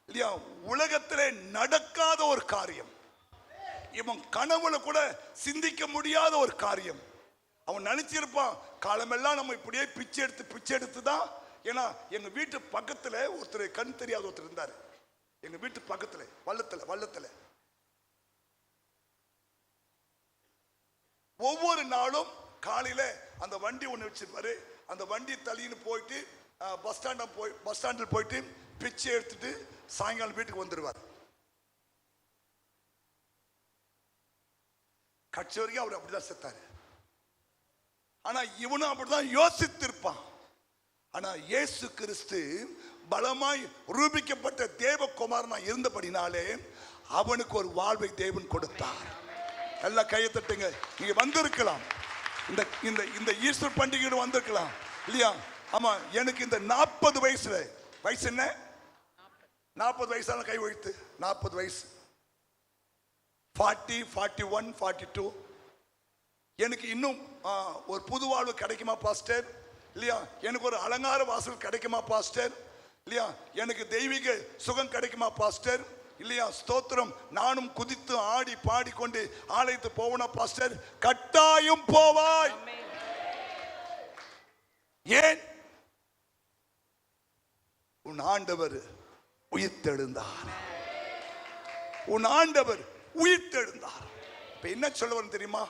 இல்லையா, உலகத்திலே நடக்காத ஒரு காரியம், இவன் கனவுல கூட சிந்திக்க முடியாத ஒரு காரியம். அவன் நினைச்சிருப்பான் காலமெல்லாம் நம்ம இப்படியே பிச்சை எடுத்து தான். ஏன்னா எங்க வீட்டு பக்கத்துல ஒருத்தர் கண் தெரியாத ஒருத்தர் இருந்தாரு. எங்க வீட்டு பக்கத்துல வள்ளத்துல ஒவ்வொரு நாளும் காலையில அந்த வண்டி ஒண்ணு வச்சிருப்பாரு. அந்த வண்டி தள்ளின்னு போயிட்டு பஸ் ஸ்டாண்டில் போயிட்டு பிச்சை எடுத்துட்டு சாயங்காலம் வீட்டுக்கு வந்துடுவார். கட்சி வரைக்கும் அவர் அப்படிதான் செத்தாரு. ஆனா இவனும் அப்படிதான் யோசித்திருப்பான். ஆனா இயேசு கிறிஸ்து பலமாய் ரூபிக்கப்பட்ட தேவகுமாரனா இருந்தபடினாலே அவனுக்கு ஒரு வாழ்வை தேவன் கொடுத்தார். எல்லாம் கையை தட்டுங்க. நீங்க வந்திருக்கலாம், இந்த இந்த இந்த ஈஸ்டர் பண்டிகை வந்திருக்கலாம் இல்லையா? ஆமா, எனக்கு இந்த 40 வயசுல, வயசு என்ன 40 வயசான கை வைத்து 40 வயசு, 40, 41, 42. எனக்கு இன்னும் ஒரு புது வாழ்வு கிடைக்குமா பாஸ்டர் இல்லையா? எனக்கு ஒரு அலங்கார வாசல் கிடைக்குமா பாஸ்டர் இல்லையா? எனக்கு தெய்வீக சுகம் கிடைக்குமா பாஸ்டர் இல்லையா? ஸ்தோத்திரம். நானும் குதித்து ஆடி பாடிக்கொண்டு ஆலயத்து போவனா பாஸ்டர்? கட்டாயம் போவாய். ஏன்? உன் ஆண்டவர் உயிர்த்தெழுந்தார். உன் ஆண்டவர் உயிர்த்தெழுந்தார். இப்ப என்ன சொல்ல வரும் தெரியுமா?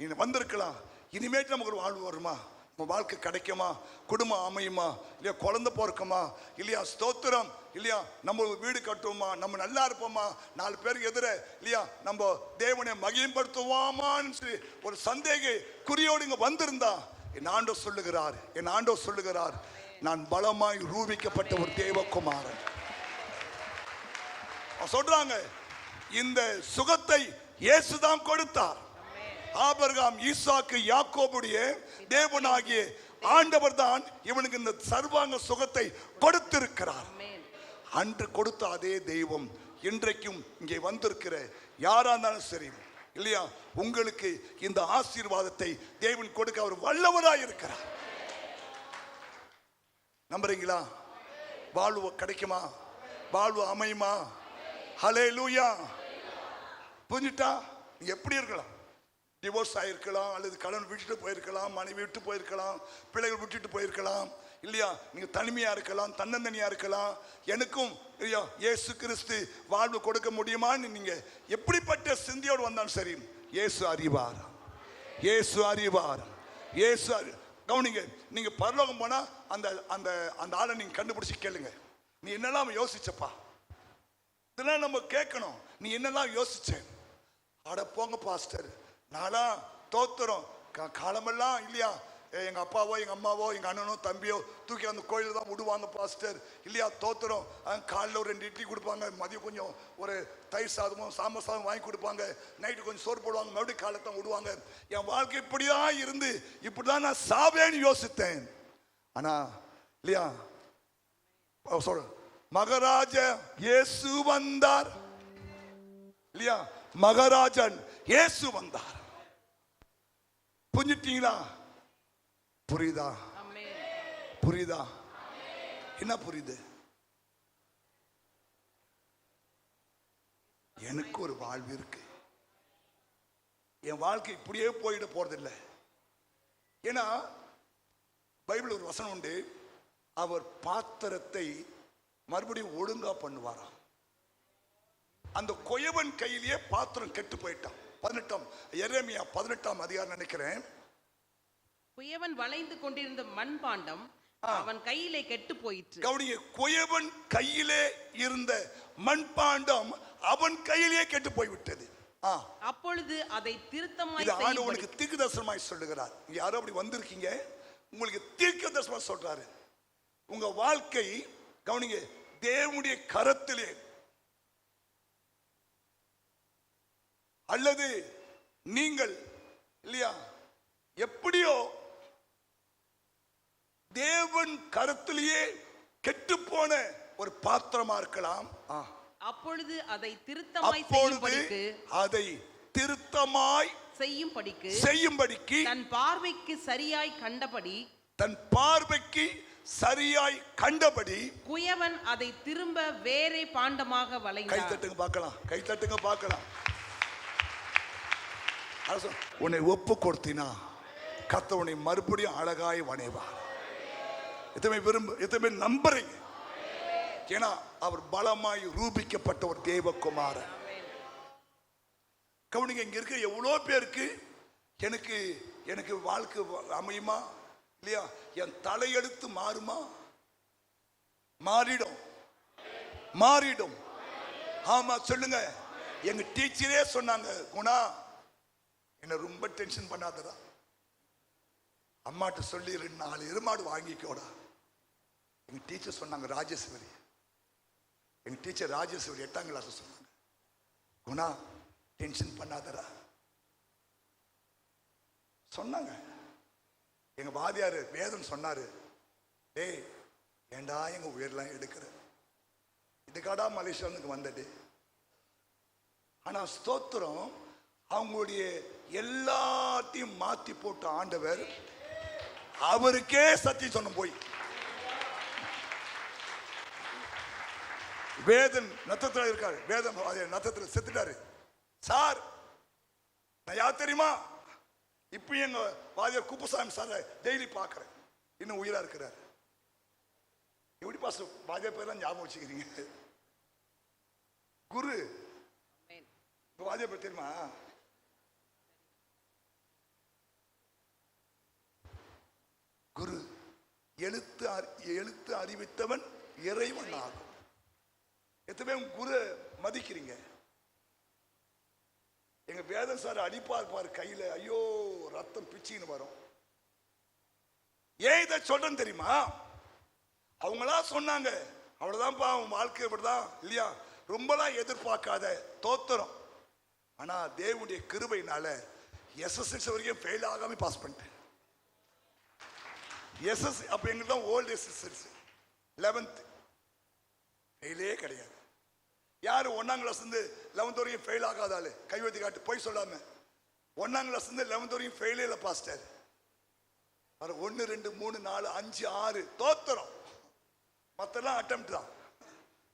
நீ வந்திருக்கலாம், இனிமேட்டு நமக்கு ஒரு வாழ்வு வருமா, நம்ம வாழ்க்கை கிடைக்குமா, குடும்பம் அமையுமா இல்லையா, குழந்தை பிறக்குமா இல்லையா, ஸ்தோத்திரம் இல்லையா, நம்ம வீடு கட்டுவோமா, நம்ம நல்லா இருப்போமா, 4 பேருக்கு எதிர இல்லையா நம்ம தேவனை மகிமைப்படுத்துவோமான்னு சொல்லி ஒரு சந்தேக குறியோடு இங்க வந்திருந்தா, என் ஆண்டவர் சொல்லுகிறார், நான் பலமாய் ரூபிக்கப்பட்ட ஒரு தேவகுமாரன். சொல்றாங்க, இந்த சுகத்தை இயேசுதான் கொடுத்தார். ஆபிரகாம், ஈசாக்கு, யாக்கோபுடைய தேவனாகிய ஆண்டவர் தான் இவனுக்கு இந்த சர்வாங்க சுகத்தை கொடுத்திருக்கிறார். அன்று கொடுத்த அதே தெய்வம் இன்றைக்கும் இங்கே வந்திருக்கிற யாரா இருந்தாலும் சரி இல்லையா, உங்களுக்கு இந்த ஆசீர்வாதத்தை தேவன் கொடுக்க அவர் வல்லவராய் இருக்கிறார். நம்புறீங்களா? வாழ்வு கிடைக்குமா? வாழ்வு அமையுமா? ஹல்லேலூயா. புரிஞ்சுட்டா? நீங்க எப்படி இருக்கலாம்? டிவோர்ஸ் ஆயிருக்கலாம், அல்லது கணவன் விட்டுட்டு போயிருக்கலாம், மனைவி விட்டு போயிருக்கலாம், பிள்ளைகள் விட்டுட்டு போயிருக்கலாம் இல்லையா, நீங்க தனிமையா இருக்கலாம், தன்னந்தனியா இருக்கலாம். எனக்கும் இல்லையா இயேசு கிறிஸ்து வாழ்வு கொடுக்க முடியுமான்னு நீங்க எப்படிப்பட்ட சிந்தியோடு வந்தாலும் சரி, இயேசு அறிவார். கவனிங்க, நீங்க பரலோகம் போனா அந்த அந்த அந்த ஆளை நீங்க கண்டுபிடிச்சு கேளுங்க, நீ என்னெல்லாம் யோசிச்சப்பா, இதெல்லாம் நம்ம கேட்கணும். நீ என்னெல்லாம் யோசிச்ச? அட போங்க பாஸ்டர், நானா தோத்துறோம் காலமெல்லாம் இல்லையா, எங்க அப்பாவோ எங்க அம்மாவோ எங்க அண்ணனோ தம்பியோ தூக்கி அந்த கோயில தான் விடுவாங்க பாஸ்டர் இல்லையா, தோத்துறோம். காலையில் ஒரு 2 இட்லி கொடுப்பாங்க, மதியம் கொஞ்சம் ஒரு தயிர் சாதமும் சாம்பார் சாதம் வாங்கி கொடுப்பாங்க, நைட்டு கொஞ்சம் சோறு போடுவாங்க, மறுபடியும் காலையில் தான் விடுவாங்க. என் வாழ்க்கை இப்படிதான் இருந்து இப்படிதான் நான் சாவேன்னு யோசித்தேன். ஆனா இல்லையா சொல், மகாராஜ இயேசு வந்தார் இல்லையா, மகாராஜன் இயேசு வந்தார். புரிஞ்சுட்டீங்களா? புரியுதா? என்ன புரியுது? எனக்கு ஒரு வாழ்வு இருக்கு. என் வாழ்க்கை இப்படியே போயிட போறதில்லை. ஏன்னா பைபிள் ஒரு வசனம் உண்டு, அவர் பாத்திரத்தை மறுபடியும் ஒழுங்கா பண்ணுவாராம். அந்த கொயவன் கையிலேயே பாத்திரம் கெட்டு போயிட்டான். 18 எரேமியா 18 அதிகாரம் நினைக்கிறேன். குயவன் வளைந்து கொண்டிருந்த மண்பாண்டம் அவன் கையிலே கெட்டு போயிற்று. கவனிங்க, குயவன் கையிலே இருந்த மண்பாண்டம் அவன் கையிலே கெட்டு போய்விட்டது. அப்பொழுது அதை திருத்தமாய் இது ஆண்டவனுக்கு தீர்க்கதரிசனமாய் சொல்லுகிறார். யாரோ அப்படி வந்திருக்கீங்க, உங்களுக்கு தீர்க்கதரிசனமாய் சொல்றாரு. உங்க வாழ்க்கை கவனிங்க, தேவனுடைய கரத்திலே அல்லது நீங்கள் இல்லையா எப்படியோ தேவன் கரத்திலேயே கெட்டு போன ஒரு பாத்திரமா இருக்கலாம். அப்பொழுது அதை திருத்தமாய் செய்யும்படிக்கு தன் பார்வைக்கு சரியாய் கண்டபடி குயவன் அதை திரும்ப வேறே பாண்டமாக வளைந்தான். கைத்தட்டுங்க பார்க்கலாம். உன்னை ஒப்பு கொடுத்தினா கர்த்தர் உன்னை மறுபடியும் அழகாய் வணைவார். எத்தனை நம்புறீங்க? ஏன்னா அவர் பலமாய் ரூபிக்கப்பட்ட ஒரு தேவகுமாரன். கவனிங்க, இங்க இருக்க எவ்வளோ பேருக்கு எனக்கு வாழ்க்கை அமையுமா இல்லையா, என் தலையெழுத்து மாறுமா? மாறிடும். ஆமா சொல்லுங்க. எங்க டீச்சரே சொன்னாங்க, குணா என்ன ரொம்ப டென்ஷன் பண்ணாதடா, அம்மாட்ட சொல்லி 4 எருமாடு வாங்கிக்கோடா. எங்க டீச்சர் சொன்னாங்க, ராஜேஸ்வரி, எங்க டீச்சர் ராஜேஸ்வரி 8ஆம் கிளாஸ் சொன்னாங்க, குணா டென்ஷன் பண்ணாதடா சொன்னாங்க. எங்க வாதியாரு வேதன் சொன்னாரு, டேய் ஏண்டா எங்க உயிரெல்லாம் எடுக்கிற, இதுக்காடா மலேசியாவுக்கு வந்தது. ஆனா ஸ்தோத்திரம், அவங்களுடைய எல்லாத்தையும் மாத்தி போட்ட ஆண்டவர் அவருக்கே சத்தியம் சொன்ன போய். வேதன் நத்தத்துல இருக்காரு, வேதன் நத்தத்துல செத்துட்டாரு சார். நான் யார் தெரியுமா? இப்ப எங்க வாதியார் குப்புசாமி சார் டெய்லி பாக்குறேன், இன்னும் உயிரா இருக்கிறார். எப்படி பாஸ் வாதியார் பேர்லாம் ஞாபகம் வச்சுக்கிறீங்க? குரு வாதியார் பேர் தெரியுமா? குரு. எழுத்து அறிவித்தவன் இறைவன் ஆகும். எத்தனை குரு மதிக்கிறீங்க? எங்க வேதன் சார் அடிப்பார் பாரு கையில, ஐயோ ரத்தம் பிச்சின்னு வரும். ஏன் இதை சொல்றேன்னு தெரியுமா? அவங்களா சொன்னாங்க, அவ்வளவுதான்ப்பா அவன் வாழ்க்கை இப்படிதான் இல்லையா, ரொம்பலாம் எதிர்பார்க்காத தோத்திரம். ஆனா தேவனுடைய கிருபையினால எஸ்எஸ்எல்சி வரைக்கும் ஃபெயில் ஆகாம பாஸ் பண்ணிட்டேன். எஸ்எஸ் அப்ப எங்களுக்கு தான் ஓல்டு எஸ்எஸ்எல்சி 11th ஃபெயிலே கிடையாது. யாரு 1ஆம் கிளாஸ் இருந்து 11th வரைக்கும் ஃபெயில் ஆகாதாலு கைவத்தி காட்டு போய் சொல்லாம. 1ஆம் கிளாஸ் இருந்து 11th வரைக்கும் ஃபெயிலே இல்லை பாஸ்டர். 1 2 3 4 5 6 தோத்திரம். மத்தெல்லாம் அட்டெம்ப்ட் தான்,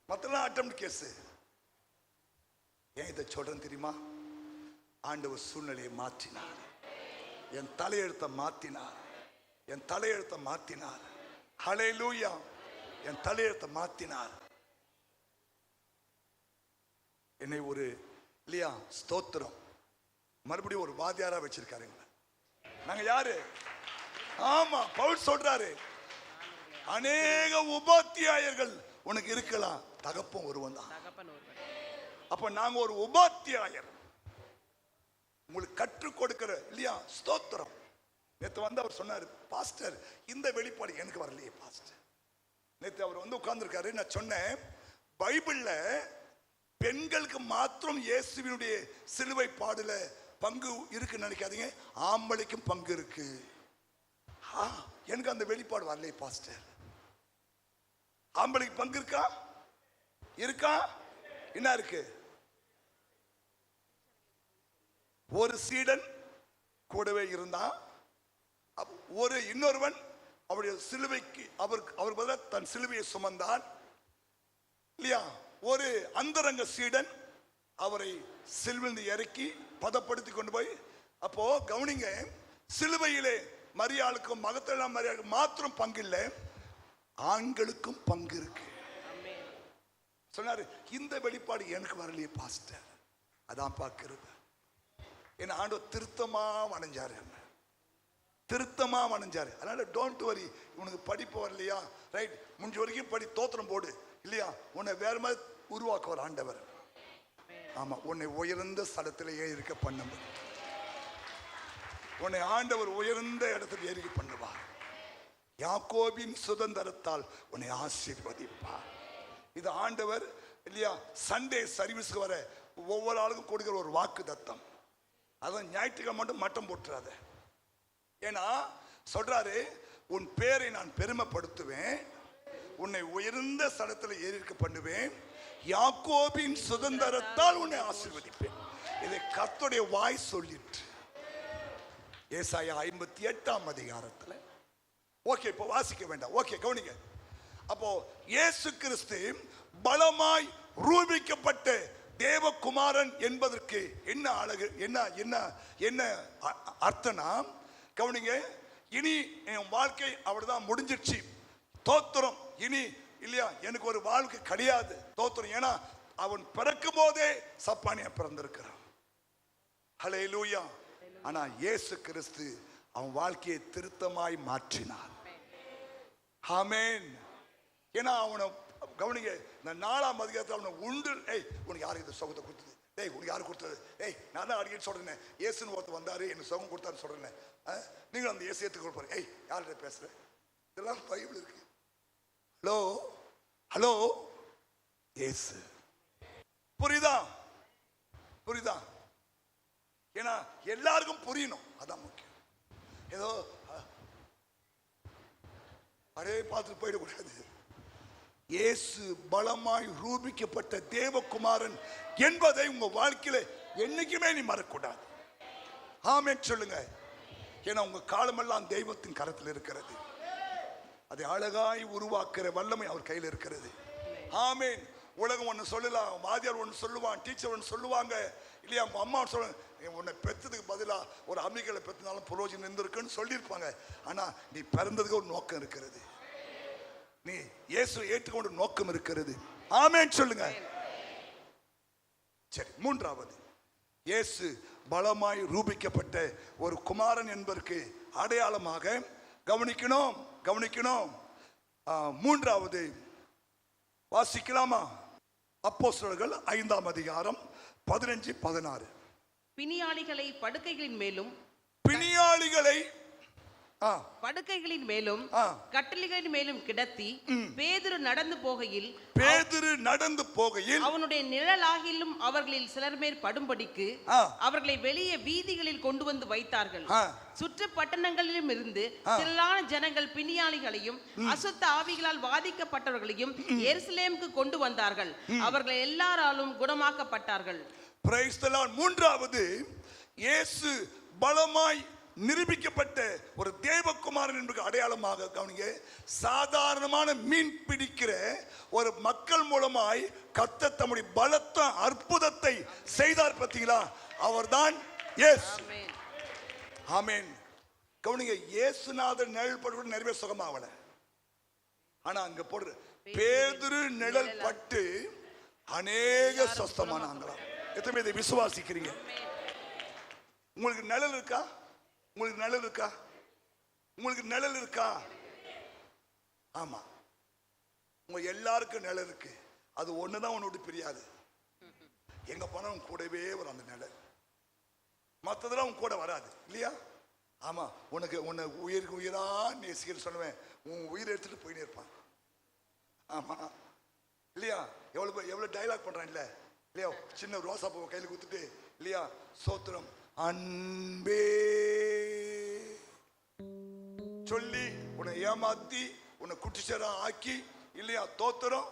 மத்தெல்லாம் அட்டெம்ப்ட் கேஸ். ஏன் இதை சொல்றேன் தெரியுமா? ஆண்டவர் சூழ்நிலையை மாற்றினார், என் தலையெழுத்தை மாற்றினார். ஹல்லேலூயா. என் தலையெழுத்தை மாற்றினார். என்னை ஒரு இல்லையா ஸ்தோத்திரம் மறுபடியும் ஒரு வாத்தியாரா வச்சிருக்காருங்க. நாங்க யாரு? ஆமா, பவுல் சொல்றாரு, அநேக உபாத்தியாயர்கள் உனக்கு இருக்கலாம், தகப்பன் ஒருவன் தான். அப்ப நாங்க ஒரு உபாத்தியாயர், உங்களுக்கு கற்றுக் கொடுக்கிற இல்லையா ஸ்தோத்திரம். நேற்று வந்து அவர் சொன்னார், பாஸ்டர் இந்த வெளிப்பாடு எனக்கு வரலையே பாஸ்டர். நேற்று அவர் வந்து உட்கார்ந்துருக்காரு. நான் சொன்னேன், பைபிள்ல பெண்களுக்கு மாத்திரம் இயேசுவினுடைய சிலுவை பாடுல பங்கு இருக்குன்னு நினைக்காதீங்க, ஆம்பளைக்கும் பங்கு இருக்கு. எனக்கு அந்த வெளிப்பாடு வரலையே பாஸ்டர். ஆம்பளைக்கு பங்கு இருக்கா? என்ன இருக்கு? ஒரு சீடன் கூடவே இருந்தான், இன்னொருவன் அவருடைய சிலுவைக்கு அவர் பதிலாக தன் சிலுவையை சுமந்தான் இல்லையா. ஒரு அந்தரங்க சீடன் அவரை சிலுவையிலிருந்து இறக்கி பதப்படுத்தி கொண்டு போய். அப்போ கவனிங்க, சிலுவையிலே மரியாளுக்கும் மகத்தெல்லாம் மரியாளுக்கும் மாத்திரம் பங்கு இல்லை, ஆண்களுக்கும் பங்கு இருக்கு சொன்னாரு. இந்த வெளிப்பாடு எனக்கு வரலையே பாஸ்டர். அதான் பார்க்கிறது. என் ஆண்டவர் திருத்தமா வணைஞ்சாரு. அதனால டோன்ட் வரி, உனக்கு படிப்பு வரலையா, ரைட், முடிஞ்ச வரைக்கும் படி, தோத்திரம் போடு இல்லையா. உன்னை வேற மாதிரி உருவாக்குவார் ஆண்டவர். ஆமா, உன்னை உயர்ந்த ஸ்தலத்திலேயே இருக்க பண்ணுவார். உன்னை ஆண்டவர் உயர்ந்த இடத்துல ஏறிக்க பண்ணுவார். யாக்கோபின் சுதந்திரத்தால் உன்னை ஆசீர்வதிப்பார். இது ஆண்டவர் இல்லையா சண்டே சர்வீஸ்க்கு வர ஒவ்வொரு ஆளுக்கும் கொடுக்கிற ஒரு வாக்கு தத்தம். அதான் ஞாயிற்றுக்கிழமை மட்டும் மட்டம் போட்டுறாத. ஏன்னா சொல்றாரு, உன் பேரை நான் பெருமைப்படுத்துவேன், உன்னை உயர்ந்த ஸ்தலத்தில் ஏறிக்க பண்ணுவேன், யாக்கோபின் சுதந்திரத்தால் உன்னை ஆசீர்வதிப்பேன். இதை கர்த்தருடைய வாய் சொல்லிட்டு ஏசாயா 58ஆம் அதிகாரத்தில். ஓகே, இப்போ வாசிக்க வேண்டாம். ஓகே, கவனிங்க. அப்போ இயேசு கிறிஸ்து பலமாய் ரூபிக்கப்பட்ட தேவகுமாரன் என்பதற்கு என்ன அழகு, என்ன என்ன என்ன அர்த்தம்னா, கவனிங்க. இனி என் வாழ்க்கை அவ்வளவுதான், முடிஞ்சிடுச்சு, தோத்திரம், இனி இல்லையா எனக்கு ஒரு வாழ்க்கை கிடையாது, தோத்திரம். ஏன்னா அவன் பிறக்கும் போதே சப்பானியா பிறந்திருக்கிறான். ஹல்லேலூயா. ஆனா இயேசு கிறிஸ்து அவன் வாழ்க்கையை திருத்தமாய் மாற்றினான். ஆமென். ஏன்னா அவனை கவனிங்க, இந்த 4ஆம் அதிகாரத்தில் அவனை உண்டு, உனக்கு யாரு இந்த சுகத்தை கொடுத்தது, உனக்கு யாரு கொடுத்தது, நான் தான் அடிக்கடி சொல்றேன், இயேசுன்னு ஒருத்தர் வந்தாரு எனக்கு சுகம் கொடுத்தாரு சொல்றேன், நீங்கள் அந்த இயேசு ஏற்றுக்க போறேன், யார்கிட்ட பேசுறேன், இதெல்லாம் பைபிள் இருக்கு. ஹலோ ஹலோ, இயேசு. புரியுதா? புரியுதா? ஏன்னா எல்லாருக்கும் புரியணும், அதான் முக்கியம். ஏதோ அதே பார்த்துட்டு போயிடக்கூடாது. இயேசு பலமாய் ரூபிக்கப்பட்ட தேவகுமாரன் என்பதை உங்க வாழ்க்கையில என்னைக்குமே நீ மறக்கக்கூடாது. ஆமென் சொல்லுங்க. ஏன்னா உங்க காலமெல்லாம் தெய்வத்தின் கரத்தில் இருக்கிறது. அதை அழகாய் உருவாக்குற வல்லமை அவர் கையில் இருக்கிறது. ஆமென். உலகம் ஒன்று சொல்லலாம், வாத்தியார் ஒன்று சொல்லுவான், டீச்சர் ஒன்று சொல்லுவாங்க, இல்லையா அம்மா சொல்ல, உன்னை பெற்றதுக்கு பதிலாக ஒரு அம்மிகளை பெற்றினாலும் புரோஜனம் இருந்திருக்குன்னு சொல்லியிருப்பாங்க. ஆனா நீ பிறந்ததுக்கு ஒரு நோக்கம் இருக்கிறது, நீ இயேசு ஏற்றுக்கொண்ட நோக்கம் இருக்கிறது. ஆமென் சொல்லுங்க. சரி, 3வது, இயேசு பலமாய் ரூபிக்கப்பட்ட ஒரு குமாரன் என்பதற்கு அடையாளமாக கவனிக்கணும். 3வது வாசிக்கலாமா? அப்போஸ்தலர்கள் 5ஆம் அதிகாரம் 15-16. பிணியாளிகளை படுக்கைகளின் மேலும் படுக்கைகளின் மேலும் கட்டில்களின் மேலும் கிடத்தி பேதுரு நடந்து போகையில் அவனுடைய நிழலாகிலும் அவர்களில் சிலர் மேல் படும்படிக்கு அவர்களை வெளியே வீதிகளில் கொண்டு வந்து வைத்தார்கள். சுற்று பட்டணங்களிலும் இருந்து திரளான ஜனங்கள் பிணியாளிகளையும் அசுத்த ஆவிகளால் பாதிக்கப்பட்டவர்களையும் எருசலேமுக்கு கொண்டு வந்தார்கள். அவர்கள் எல்லாராலும் குணமாக்கப்பட்டார்கள். Praise the Lord. 3வது, இயேசு பலமாய் நிரூபிக்கப்பட்ட ஒரு தேவகுமாரன் என்பது அடையாளமாக கவனிங்க. சாதாரணமான மீன் பிடிக்கிற ஒரு மக்கள் மூலமாய் கர்த்தர் தம்முடைய பலத்த அற்புதத்தை செய்தார். பார்த்தீங்களா? அவர்தான் இயேசு. ஆமென். கவனிங்க, இயேசுநாதர் நிழல் பட்டு நிறைய சுகமாவல. ஆனா அங்க போடுற பேதுரு நிழல் பட்டு அநேக சொஸ்தமானாங்களாம். எத்தனை பேர் இதை விசுவாசிக்கிறீங்க? உங்களுக்கு நிழல் இருக்கா? உங்களுக்கு நிழல் இருக்கா? உங்களுக்கு நிழல் இருக்கா? ஆமா, உங்க எல்லாருக்கும் நிழல் இருக்கு. அது ஒண்ணுதான் உன்னோட பிரியாது. எங்க போனாலும் கூடவே வரும் அந்த நிழல். மற்றதெல்லாம் உன் கூட வராது, இல்லையா? ஆமா, உன்னை உயிருக்கு உயிரா நேசிக்கிற சொல்லுவேன், உன் உயிரை எடுத்துட்டு போயினே இருப்பான். ஆமா, இல்லையா? எவ்வளவு டைலாக் பண்றான் இல்ல, இல்லையா? சின்ன ரோசா பூவை கையில் குத்துட்டு, இல்லையா, சோத்திரம் அன்பே சொல்லி உன்னை ஏமாத்தி உன்னை குட்டிச்சரா ஆக்கி, இல்லையா, தோத்திரம்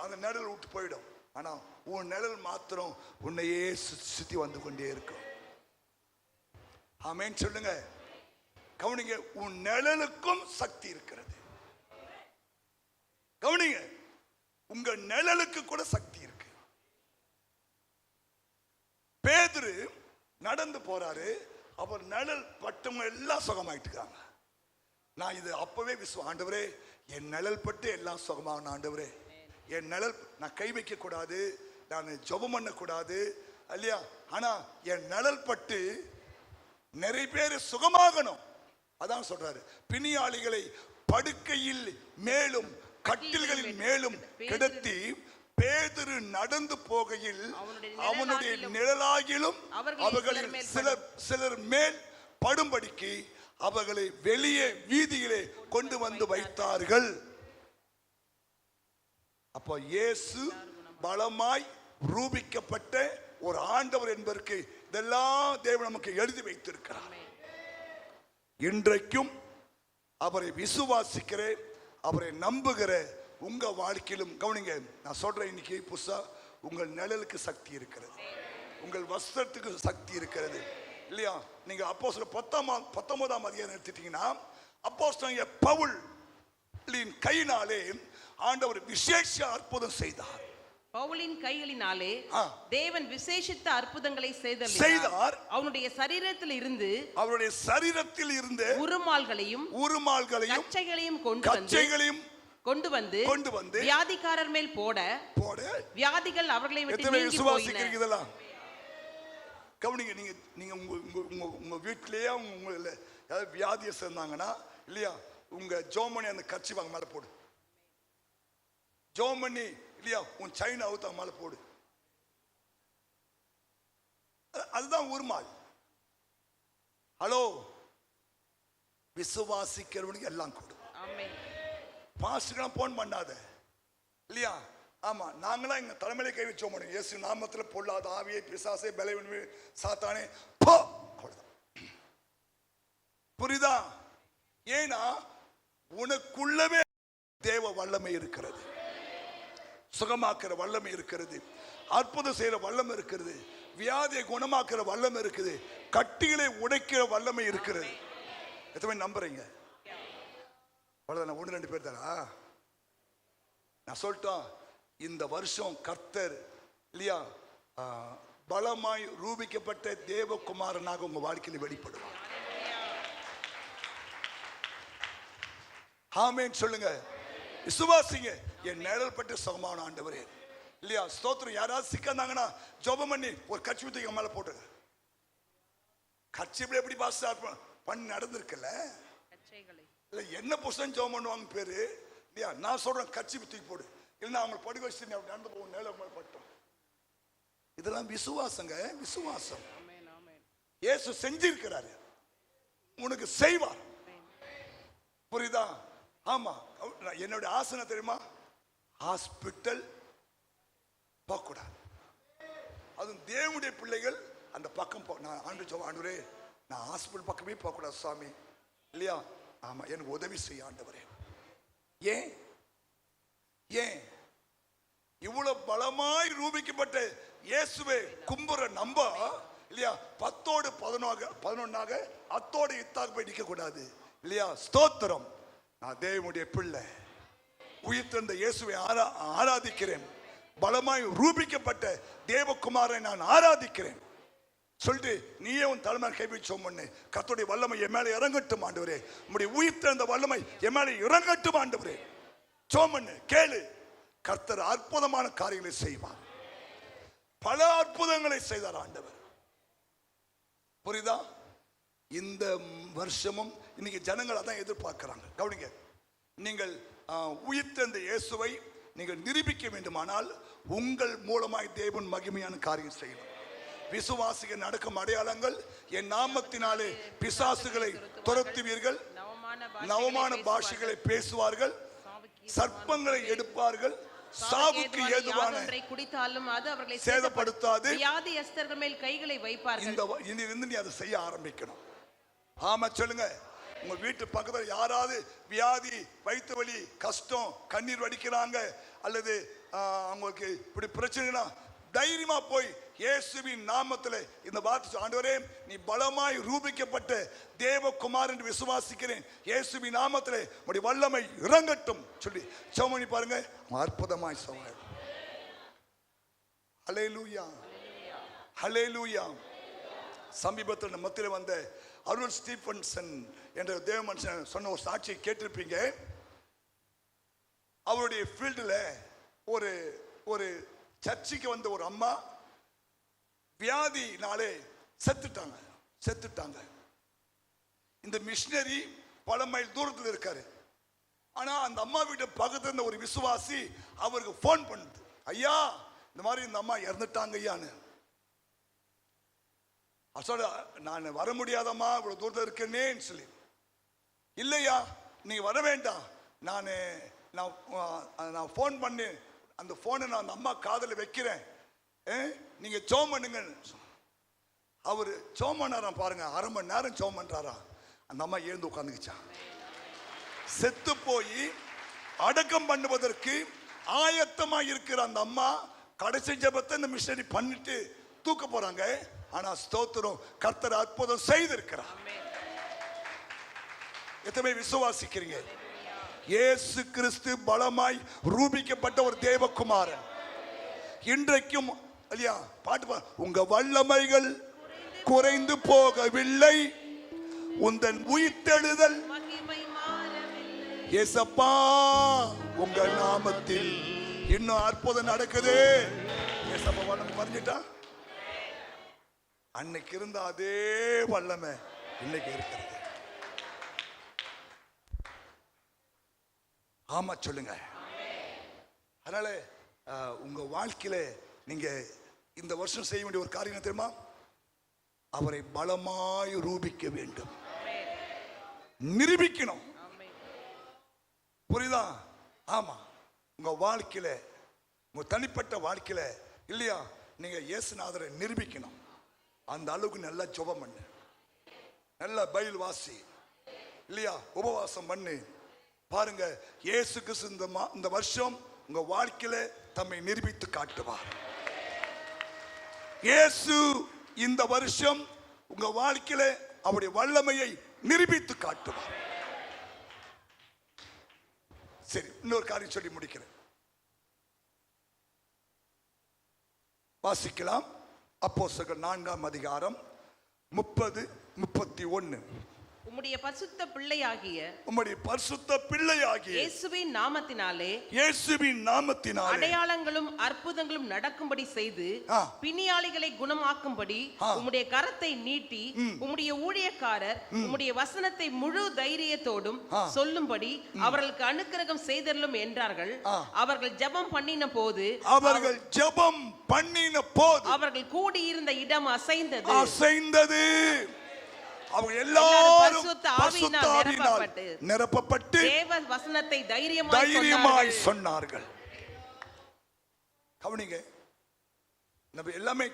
அந்த நிழல் விட்டு போயிடும். ஆனா உன் நிழல் மாத்திரம் உன்னையே சுத்தி வந்து கொண்டே இருக்கும். ஆமென் சொல்லுங்க. கவனிங்க, உன் நிழலுக்கும் சக்தி இருக்கிறது. கவனிங்க, உங்க நிழலுக்கு கூட சக்தி இருக்கு. பேதுரு நடந்து போறாரு, அவர் நிழல் பட்டவங்க எல்லாம் சுகமாயிட்டுக்காங்க. நான் இது அப்பவே ஆண்டவரே, என் நிழல் பட்டு எல்லாம் சுகமாகணும் ஆண்டவரே. என் நிழல் நான் கை வைக்க கூடாது, நான் ஜெபம் பண்ண கூடாது, இல்லையா? ஆனா என் நிழல் பட்டு நிறைய பேர் சுகமாகணும். அதான் சொல்றாரு, பிணியாளிகளை படுக்கையில் மேலும் கட்டில்களில் மேலும் கிடத்தி பேதுரு நடந்து போகையில் அவனுடைய நிழலாகிலும் அவர்களில் சிலர் மேல் படும்படிக்கு அவர்களை வெளியே வீதியிலே கொண்டு வந்து வைத்தார்கள். அப்போ இயேசு பலமாய் ரூபிக்கப்பட்ட ஒரு ஆண்டவர் என்பதற்கு இதெல்லாம் தேவன் நமக்கு எழுதி வைத்திருக்கிறார். இன்றைக்கும் அவரை விசுவாசிக்கிற, அவரை நம்புகிற உங்க வாழ்க்கையிலும் கவனிங்க, நான் சொல்றேன் இன்னைக்கு புதுசா, உங்கள் நிழலுக்கு சக்தி இருக்கிறது, உங்கள் வஸ்திரத்துக்கு சக்தி இருக்கிறது இல்லையா? நீங்க அப்போஸ்தலர் 19ஆம் அதிகாரம் எடுத்துட்டீங்கன்னா, அப்போஸ்தலன் பவுல் கையினாலே ஆண்டவர் விசேஷ அற்புதம் செய்தார். பவுலின் கைகளினாலே தேவன் விசேஷித்த அற்புதங்களை செய்தார். அவனுடைய சரீரத்தில் இருந்து உருமால்களையும் கச்சைகளையும் கொண்டு வந்து வியாதிக்காரர் மேல் போட வியாதிகள் அவர்களை விட்டு நீங்கி போயின. கவனிங்க, நீங்க உங்க வீட்டிலேயே உங்க யாராவது வியாதியை சேர்ந்தாங்கன்னா இல்லையா, உங்க ஜோமணி அந்த கட்சி வாங்க மேல போடு. ஜோமணி இல்லையா, உன் சைனா அவுத்த மேல போடு. அதுதான் உருமால். ஹலோ, விசுவாசிக்கிறவனுக்கு எல்லாம் கொடு. பாஸ்டர்லாம் போன் பண்ணாத இல்லையா? ஆமா, நாங்களாம் எங்க தலைமையில கை வச்சோம், இயேசு நாமத்துல பொல்லாத ஆவியை பிசாசை பலவீனமே சாத்தானே போ, அவ்வளவுதான். புரியுதா? ஏன்னா உனக்குள்ளவே தேவ வல்லமை இருக்கிறது, சுகமாக்குற வல்லமை இருக்கிறது, அற்புதம் செய்யற வல்லமை இருக்கிறது, வியாதியை குணமாக்குற வல்லமை இருக்குது, கட்டிகளை உடைக்கிற வல்லமை இருக்கிறது. எத்தனை நம்புறீங்க? அவ்வளவுதான், 1-2 பேர் தானா? நான் சொல்லிட்டோம், இந்த வருஷம் கர்த்தர் இல்லையா பலமாய் ரூபிக்கப்பட்ட தேவகுமாரனாக உங்க வாழ்க்கையில் வெளிப்படுவார். ஆமென் சொல்லுங்க, விசுவாசிங்க. என் நிழல் பட்டு சுகமான ஆண்டவரே இல்லையா, ஸ்தோத்திரம். யாராவது சிக்கந்தாங்கன்னா ஜெபம் பண்ணி ஒரு கட்சி ஊத்தி மேல போட்டுங்க. கட்சி எப்படி பாஸ் பண்ணி நடந்திருக்குல்ல, இல்ல என்ன புருஷன் ஜெபம் பண்ணுவாங்க பேரு இல்லையா? நான் சொல்றேன், கட்சி தூக்கி போடு, இல்லைன்னா அவங்க படுக்க வச்சு நடந்து போகும், நேர பட்டோம். இதெல்லாம் விசுவாசங்க, விசுவாசம். இயேசு செஞ்சிருக்கிறாரு, உனக்கு செய்வார். புரியுதா? ஆமா, என்னுடைய ஆசனை தெரியுமா? ஹாஸ்பிட்டல் போகக்கூடாது. அதுவும் தேவனுடைய பிள்ளைகள் அந்த பக்கம் நான் ஆண்டவரே, நான் ஹாஸ்பிட்டல் பக்கமே போகக்கூடாது சாமி இல்லையா? ஆமா, எனக்கு உதவி செய்ய ஆண்டவரே. ஏன் ஏன் இவ்வளவு பலமாய் ரூபிக்கப்பட்ட இயேசுவை கும்புற நம்ப இல்லையா, 10ஓடு 11ஆக அத்தோடு இத்தாக போய் நிற்க கூடாது இல்லையா? ஸ்தோத்திரம். நான் தேவனுடைய பிள்ளை, உயிர்த்தெழுந்த இயேசுவை ஆராதிக்கிறேன், பலமாய் ரூபிக்கப்பட்ட தேவகுமாரை நான் ஆராதிக்கிறேன் சொல்லிட்டு நீயே உன் தலைமை கைவிச்சோம் பண்ணு. கர்த்தருடைய வல்லமை என் மேலே இறங்கட்டும் ஆண்டவரே, உம்முடைய உயிர்த்தெழுந்த வல்லமை என் மேலே இறங்கட்டும் ஆண்டவரே. சோமண்ணு கேளு, கர்த்தர் அற்புதமான காரியங்களை செய்வார். பல அற்புதங்களை செய்தார் ஆண்டவர். புரியுதா? இந்த வருஷமும் இன்னைக்கு ஜனங்கள் அதான் எதிர்பார்க்கிறாங்க. கவனிங்க, நீங்கள் உயிர்த்தெழுந்த இயேசுவை நீங்கள் நிரூபிக்க வேண்டுமானால் உங்கள் மூலமாய் தேவன் மகிமையான காரியம் செய்யணும். விசுவாசிகள் நடக்கும் அடையாளங்கள், என் நாமத்தினாலே பிசாசுகளை துரத்துவீர்கள், நவமான பாஷைகளை பேசுவார்கள், சர்ப்பங்களை எடுப்பார்கள், சாவுக்கு ஏதுவான குடித்தாலும் அது அவர்களை சேதப்படுத்தாது, வியாதியஸ்தர்கள் மேல் கைகளை வைப்பார்கள். இனிலிருந்து நீ அதை செய்ய ஆரம்பிக்கணும். ஆமா சொல்லுங்க. உங்க வீட்டு பக்கத்தில் யாராவது வியாதி, வயிற்று வலி, கஷ்டம், கண்ணீர் வடிக்கிறாங்க, அல்லது அவங்களுக்கு இப்படி பிரச்சனைனா தைரியமா போய் இயேசுவின் நாமத்தில் இந்த வார்த்தை, ஆண்டவரே நீ பலமாய் ரூபிக்கப்பட்ட தேவகுமார் என்று விசுவாசிக்கிறேன், இயேசுவின் நாமத்தில் உம்முடைய வல்லமை இறங்கட்டும் சொல்லி ஜெபம் பண்ணி பாருங்க. அற்புதமாய் சொல்றார். ஹல்லேலூயா, ஹல்லேலூயா. சமீபத்தில் நம்ம மத்தியில் வந்த அருள் ஸ்டீபன்சன் என்ற தேவ மனுஷன் சொன்ன ஒரு சாட்சியை கேட்டிருப்பீங்க. அவருடைய ஃபீல்டில் ஒரு சர்ச்சுக்கு வந்த ஒரு அம்மா வியாதினாலே செத்துட்டாங்க. இந்த மிஷினரி பல மைல் தூரத்தில் இருக்காரு. ஆனா அந்த அம்மா வீட்டு பக்கத்துல இருந்த ஒரு விசுவாசி அவருக்கு போன் பண்ணுது, ஐயா இந்த மாதிரி இந்த அம்மா இறந்துட்டாங்க ஐயான்னு. சொல்ல, நான் வர முடியாதம்மா, இவ்வளவு தூரத்தில் இருக்கேன்னு சொல்லி. இல்லையா நீங்க வர வேண்டாம், நான் போன் பண்ணி அந்த போனை நான் அந்த அம்மா காதில் வைக்கிறேன், நீங்க ஜெபம் பண்ணுங்க. அவரு ஜெபம் பண்ணாராம் பாருங்க, 1/2 மணி நேரம் ஜெபம் பண்றாரா. அந்த அம்மா எழுந்து உட்காந்துக்கிச்சான். செத்து போய் அடக்கம் பண்ணுவதற்கு ஆயத்தமா இருக்கிற அந்த அம்மா கடைசி ஜெபத்தை இந்த மிஷனரி பண்ணிட்டு தூக்க போறாங்க. ஆனா ஸ்தோத்திரம், கர்த்தர் அற்புதம் செய்திருக்கிறார். எத்தனை விசுவாசிக்கிறீங்க? இயேசு கிறிஸ்து பலமாய் ரூபிக்கப்பட்ட ஒரு தேவகுமாரன். இன்றைக்கும் இல்லையா பாட்டு, உங்க வல்லமைகள் குறைந்து போகவில்லை, உந்தன் உயிர்த்தெழுதல் ஏசப்பா உங்க நாமத்தில் இன்னும் அற்புதம் நடக்குது. ஏசப்பா நம்ம பறிஞ்சிட்டா அன்னைக்கு இருந்த அதே வல்லமை இன்னைக்கு இருக்கிறது. ஆமா சொல்லுங்க. அதனால உங்க வாழ்க்கையில நீங்க இந்த வருஷம் செய்ய வேண்டிய ஒரு காரியம் தெரியுமா? அவரை பலமாய் ரூபிக்க வேண்டும், நிரூபிக்கணும். புரியுதா? ஆமா. உங்க வாழ்க்கையில, உங்க தனிப்பட்ட வாழ்க்கையில இல்லையா, நீங்க இயேசுநாதரை நிரூபிக்கணும். அந்த அளவுக்கு நல்லா ஜெபம் பண்ணு, நல்லா பைபிள் வாசி இல்லையா, உபவாசம் பண்ணு. பாருங்க, இயேசு கிறிஸ்து இந்த வருஷம் உங்க வாழ்க்கையில தம்மை நிரூபித்து காட்டுவார். இயேசு இந்த வருஷம் உங்க வாழ்க்கையில அவருடைய வல்லமையை நிரூபித்து காட்டுவார். சரி, இன்னொரு காரியம் சொல்லி முடிக்கிறேன். வாசிக்கலாம். அப்போஸ்தலர் 4ஆம் அதிகாரம் 30-31. உம்முடைய பரிசுத்த பிள்ளையாகிய இயேசுவின் நாமத்தினாலே அடையாளங்களும் அற்புதங்களும் நடக்கும்படி செய்து பிணியாளிகளை குணமாக்கும்படி உம்முடைய கரத்தை நீட்டி உம்முடைய ஊழியக்காரர் உம்முடைய வசனத்தை முழு தைரியத்தோடும் சொல்லும்படி அவர்களுக்கு அனுக்கிரகம் செய்தருளும் என்றார்கள். அவர்கள் ஜெபம் பண்ணின போது அவர்கள் கூடியிருந்த இடம் அசைந்தது. அவங்க எல்லாரும் பரிசுத்த ஆவியினால் நிரப்பப்பட்டு தேவ வசனத்தை தைரியமாய் சொன்னார்கள். கவனிங்க, நம்ம எல்லாமே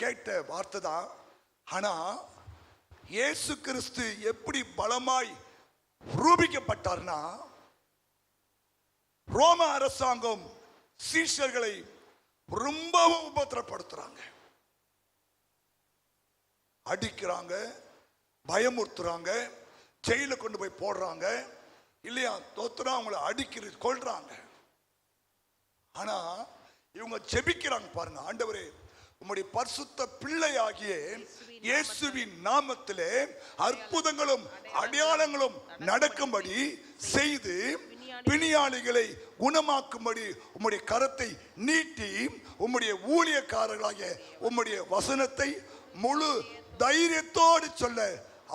கேட்ட வார்த்தை தான். ஆனா இயேசு கிறிஸ்து எப்படி பலமாய் ரூபிக்கப்பட்டார்னா, ரோம அரசாங்கம் சீஷர்களை ரொம்பவும் உபத்திரப்படுத்துறாங்க, அடிக்கிறாங்க, பயமுறுத்துறாங்க, ஜெயில கொண்டு போய் போடுறாங்க இல்லையா, தோத்துறா அவங்களை அடிக்கிறது, கொல்றாங்க. ஆனா இவங்க ஜெபிக்கிறாங்க. பாருங்க, ஆண்டவரே உம்முடைய பரிசுத்த பிள்ளையாகிய இயேசுவின் நாமத்திலே அற்புதங்களும் அடையாளங்களும் நடக்கும்படி செய்து பிணியாளிகளை குணமாக்கும்படி உம்முடைய கரத்தை நீட்டி உம்முடைய ஊழியக்காரர்களாகிய உம்முடைய வசனத்தை முழு தைரியத்தோடு சொல்ல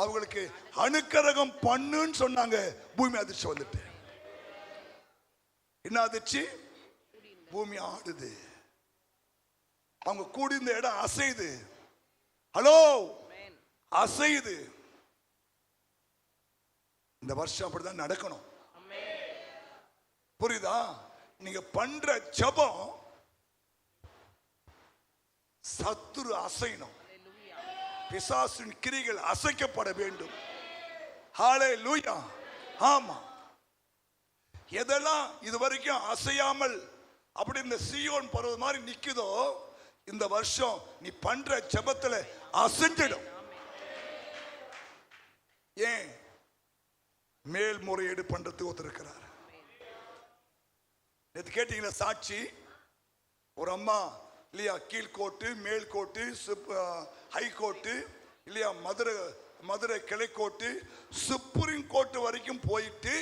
அவங்களுக்கு அனுக்கிரகம் பண்ணுன்னு சொன்னாங்க. பூமி அதிர்ச்சி வந்துட்டு என்ன அதிர்ச்சி? பூமி ஆடுது, அவங்க கூடி இந்த இடம் அசையுது. ஹலோ, அசையுது. இந்த வருஷம் அப்படிதான் நடக்கணும். புரியுதா? நீங்க பண்ற ஜெபம் சத்துரு அசையணும், பிசாசின் கிரிகள் அசைக்கப்பட வேண்டும். ஹல்லேலூயா. ஆமா, எதெல்லாம் இதுவரைக்கும் அசையாமல் அப்படி இந்த சீயோன் பர்வதம் மாதிரி நிக்குதோ, இந்த வருஷம் நீ பண்ற ஜெபத்துல அசைஞ்சிடும். ஏன்? மேல்முறையீடு பண்றதுக்கு ஒருத்தர். நேற்று கேட்டீங்களா சாட்சி? ஒரு அம்மா இல்லையா, கீழ்கோர்ட்டு, மேல்கோர்ட்டு, ஹைகோர்ட்டு இல்லையா, மதுரை கிளைக்கோர்ட்டு, சுப்ரீம் கோர்ட்டு வரைக்கும் போயிட்டு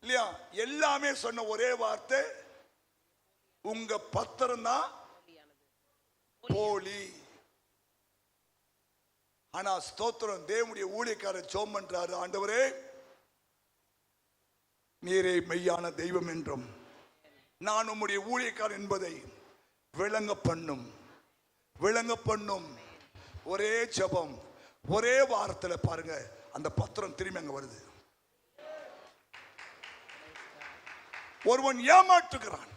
இல்லையா, எல்லாமே சொன்ன ஒரே வார்த்தை, உங்க பத்திரம் தான் போலி. ஆனா ஸ்தோத்திரம், தேவனுடைய ஊழியக்காரர் ஜெபம் பண்றாரு, ஆண்டவரே நீரே மெய்யான தெய்வம் என்றும் நான் உம்முடைய ஊழியக்காரர் என்பதை விளங்க பண்ணும். ஒரே ஜெபம், ஒரே வாரத்தில் பாருங்க, அந்த பத்திரம் திரும்பி அங்க வருது. ஒருவன் ஏமாற்றுகிறான்,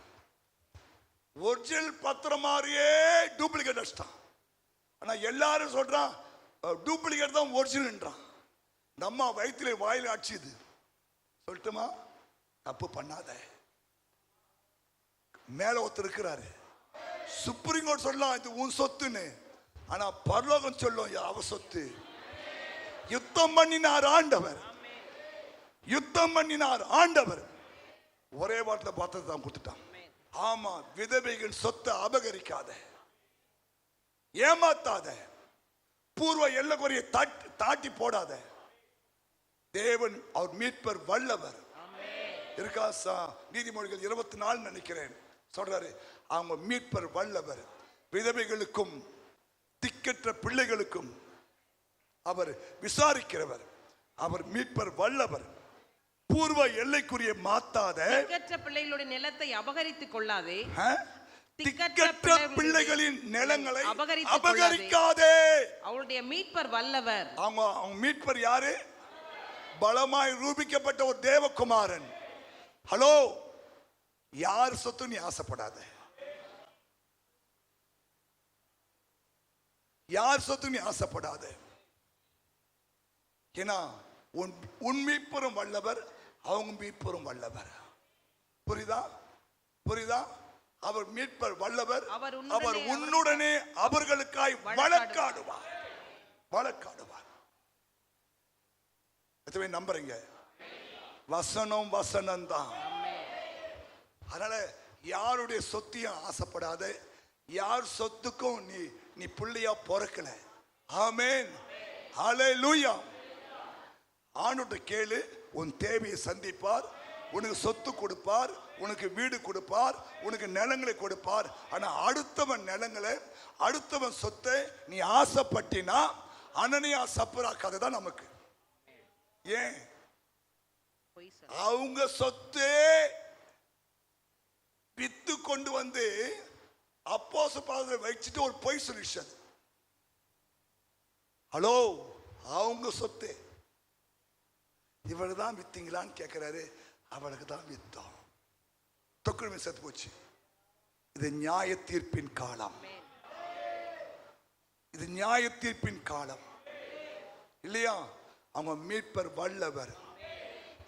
ஒரிஜினல் பத்திரம் மாதிரியே டூப்ளிகேட் அடிச்சிட்டான். ஆனா எல்லாரும் சொல்றான் டூப்ளிகேட் தான் ஒரிஜினல்ன்றான். இந்த அம்மா வயிற்றுல வாயில அடிச்சுது. சொல்லட்டுமா? தப்பு பண்ணாத. மேல ஒருத்தர் இருக்கிறாரு. சுப்ரீம் கோர்ட் சொல்லலாம் இது உன் சொத்துன்னு, ஆனா பரலோகம் சொல்லும் அவ சொத்து. யுத்தம் பண்ணினார் ஆண்டவர், யுத்தம் பண்ணினார் ஆண்டவர். ஒரே வாட்டில் பார்த்தது தான் கொடுத்துட்டான். ஆமா, விதவைகள் சொத்தை அபகரிக்காத, ஏமாத்தாத, பூர்வ எல்லைக்குறையை தாட்டி போடாத. தேவன் அவர் மீட்பர் வல்லவர். இருக்கா நீதிமொழிகள் 24 நினைக்கிறேன் சொல்றாரு, அவங்க மீட்பர் வல்லவர். விதவைகளுக்கும் திக்கற்ற பிள்ளைகளுக்கும் அவர் விசாரிக்கிறவர். அவர் மீட்பர் வல்லவர். பூர்வ எல்லைக்குரிய மாத்தாத, திக்கற்ற பிள்ளைகளுடைய நிலத்தை அபகரித்துக் கொள்ளாதே, திக்கற்ற பிள்ளைகளின் நிலங்களை அபகரிக்காதே. அவருடைய மீட்பர் வல்லவர். அவங்க மீட்பர் யாரு? பலமாய் ரூபிக்கப்பட்ட ஒரு தேவகுமாரன். ஹலோ, யார் சொத்து நீ ஆசைப்படாத, யார் சொத்து நீ ஆசைப்படாத. ஏன்னா உன் மீட்பரும் வல்லவர், அவங்க மீட்பரும் வல்லவர். புரியுதா? புரியுதா? அவர் மீட்பர் வல்லவர். அவர் உன்னுடனே அவர்களுக்காய் வழக்காடுவார். வழக்காடுவார். எத்தனை நம்புறீங்க? வசனம் வசனம் தான். அதனால யாருடைய சொத்தையும் ஆசைப்படாத, யார் சொத்துக்கும் நீ பிள்ளையா பிறக்கல. ஆமென், ஹல்லேலூயா. ஆண்டவர்ட்ட கேளு, உன் தேவையை சந்திப்பார், உனக்கு சொத்து கொடுப்பார், உனக்கு வீடு கொடுப்பார், உனக்கு நிலங்களை கொடுப்பார். ஆனா அடுத்தவன் நிலங்களை, அடுத்தவன் சொத்தை நீ ஆசைப்பட்டினா அனனியா சப்புரா கதை தான் நமக்கு. ஏன்? அவங்க சொத்து வித்து கொண்டு வந்து அப்போஸ்தலரை வச்சிட்டு ஒரு பொய் சொல்லிச்சது. ஹலோ, அவங்க சொத்து. இவள் தான் வித்தீங்களான்னு கேட்கிறாரு. அவளுக்கு தான் வித்தோம். தொக்குமே செத்து போச்சு. இது நியாய தீர்ப்பின் காலம். இது நியாய தீர்ப்பின் காலம் இல்லையா? அவங்க மீட்பர் வல்லவர்.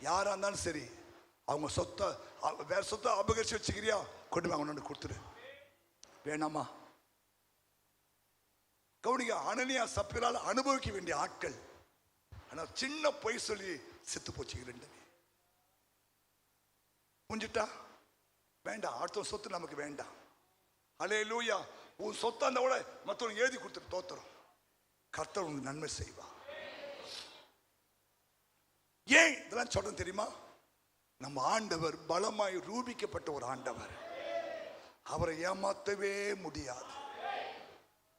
யாரா இருந்தாலும் சரி, அவங்க சொத்தை வேற சொத்தை அபகரிச்சு வச்சுக்கிறியா, கொண்டு வாங்க கொடுத்துரு. வேணாமா? கவுனிங்க, அனனியா சப்பிரால் அனுபவிக்க வேண்டிய ஆட்கள். ஆனா சின்ன பொய் சொல்லி செத்து போச்சு. ரெண்டு புரிஞ்சுட்டா? வேண்டாம், அடுத்த சொத்து நமக்கு வேண்டாம். ஹல்லேலூயா. உன் சொத்து அந்த கூட மற்றவங்க எழுதி கொடுத்துட்டு தோத்துறோம். கர்த்தர் உனக்கு நன்மை செய்வா. ஏன் இதெல்லாம் சொல்றேன் தெரியுமா? நம்ம ஆண்டவர் பலமாய் ரூபிக்கப்பட்ட ஒரு ஆண்டவர். அவரை ஏமாத்தவே முடியாது,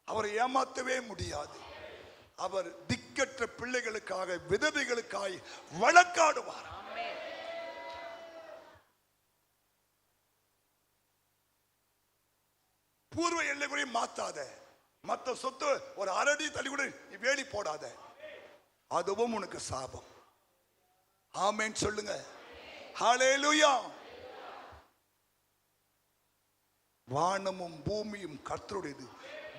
அவரை ஏமாத்தவே முடியாது. அவர் திக்கற்ற பிள்ளைகளுக்காக, விதவைகளுக்காய் வழக்காடுவார். பூர்வ எல்லைக்குறையை மாத்தாத, மற்ற சொத்து ஒரு அரடி தள்ளி கூட வேலி போடாத, அதுவும் உனக்கு சாபம். ஆமென் சொல்லுங்க. ஹல்லேலூயா. வானமும் பூமியும் கர்த்தருடையது,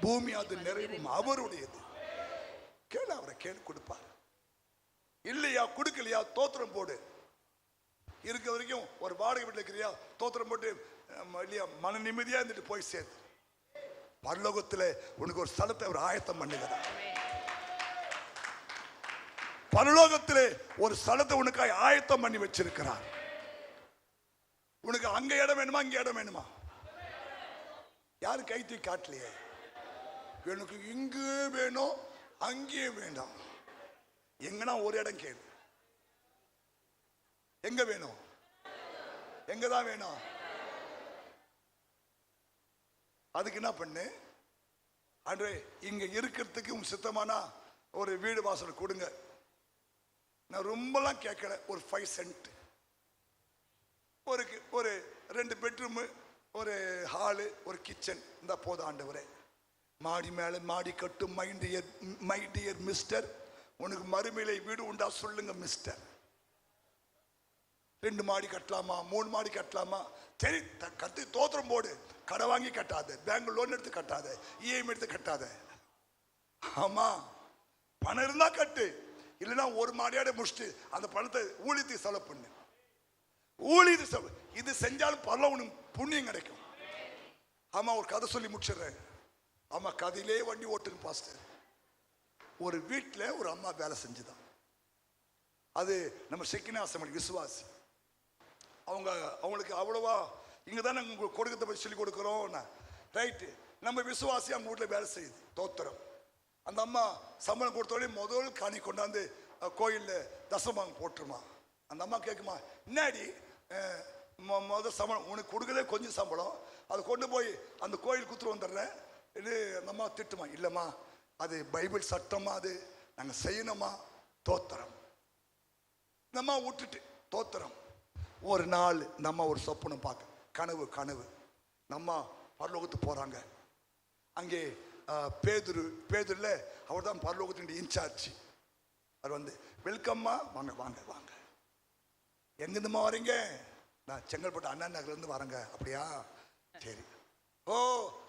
பூமி அது நிறைவும் அவருடையது. கேளு, அவரை கேளு, கொடுப்பார். இல்லையா, கொடுக்கலையா, தோத்திரம் போடு. இருக்க வரைக்கும் ஒரு வாடகை வீட்டில் இருக்கிறியா, தோத்திரம் போட்டு இல்லையா, மன நிம்மதியா இருந்துட்டு போய் சேர்த்து. பரலோகத்தில் உனக்கு ஒரு ஸ்தலத்தை ஒரு ஆயத்தம் பண்ணுகிறார். பரலோகத்திலே ஒரு ஸ்தலத்தை உனக்காய் ஆயத்தம் பண்ணி வச்சிருக்கிறார். உனக்கு அங்க இடம் வேணுமா, இங்க இடம் வேணுமா? யாரும் கைத்தி காட்டலையே. எனக்கு இங்கு வேணும், அங்கே வேண்டாம். எங்கன்னா ஒரு இடம் கேளு. எங்க வேணும்? எங்கதான் வேணும்? அதுக்கு என்ன பண்ணு? அன்றே இங்க இருக்கிறதுக்கு உங்க சித்தமானா ஒரு வீடு வாசல் கொடுங்க. நான் ரொம்பலாம் கேட்கல, ஒரு 5 சென்ட், ஒரு 2 பெட்ரூமு, ஒரு ஹாலு, ஒரு கிச்சன் இந்த போதும் ஆண்டவரே. மாடி மேல மாடி கட்டும் மை டியர் மிஸ்டர், உனக்கு மறுமையிலே வீடு உண்டா சொல்லுங்க மிஸ்டர். 2 மாடி கட்டலாமா, 3 மாடி கட்டலாமா? சரி, கட்டி தோத்திரம் போடு. கடை வாங்கி கட்டாத, பேங்க் லோன் எடுத்து கட்டாத, இஎம் எடுத்து கட்டாத. ஆமா, பணம் இருந்தா கட்டு, இல்லைன்னா ஒரு மாடியாட முடிச்சுட்டு அந்த பணத்தை ஊழியத்துக்கு செலவு பண்ணு. ஊழியது இது செஞ்சாலும் பரலவனும் புண்ணியம் கிடைக்கும். ஆமா, ஒரு கதை சொல்லி முடிச்சிடுறேன். ஆமா, கதையிலே வண்டி ஓட்டுங்க பாஸ்டர். ஒரு வீட்டில் ஒரு அம்மா வேலை செஞ்சுதான். அது நம்ம செக்கினாசமணி விசுவாசி. அவங்களுக்கு அவ்வளவா இங்கே தானே உங்களுக்கு கொடுக்கறத பற்றி சொல்லி கொடுக்குறோம். ரைட்டு, நம்ம விசுவாசி அவங்க வீட்டில் வேலை செய்யுது. தோத்திரம். அந்த அம்மா சம்பளம் கொடுத்தோடனே முதல் காணி கொண்டாந்து கோயிலில் தசமாங்க போட்டுருமா. அந்த அம்மா கேட்குமா, என்னாடி முதல் சம்பளம் உனக்கு கொடுக்கலே கொஞ்சம் சம்பளம், அதை கொண்டு போய் அந்த கோயில் குத்துரு வந்துடுறேன் இது அந்த அம்மா திட்டுமா. இல்லைம்மா, அது பைபிள் சட்டமா, அது நாங்கள் செய்யணுமா. தோத்திரம். இந்த அம்மா விட்டுட்டு தோத்திரம். ஒரு நாள் நம்ம ஒரு சொப்பனம் பார்க்க கனவு நம்ம பரலோகத்துக்கு போறாங்க. அங்கே பேதுருல அவர் தான் பரலோகத்தினுடைய இன்சார்ஜ். அவர் வந்து வெல்கம்மா, வாங்க வாங்க வாங்க. எங்கிருந்துமா வரீங்க? நான் செங்கல்பட்டு அண்ணா நகர்ல இருந்து வரேங்க. அப்படியா, சரி. ஓ,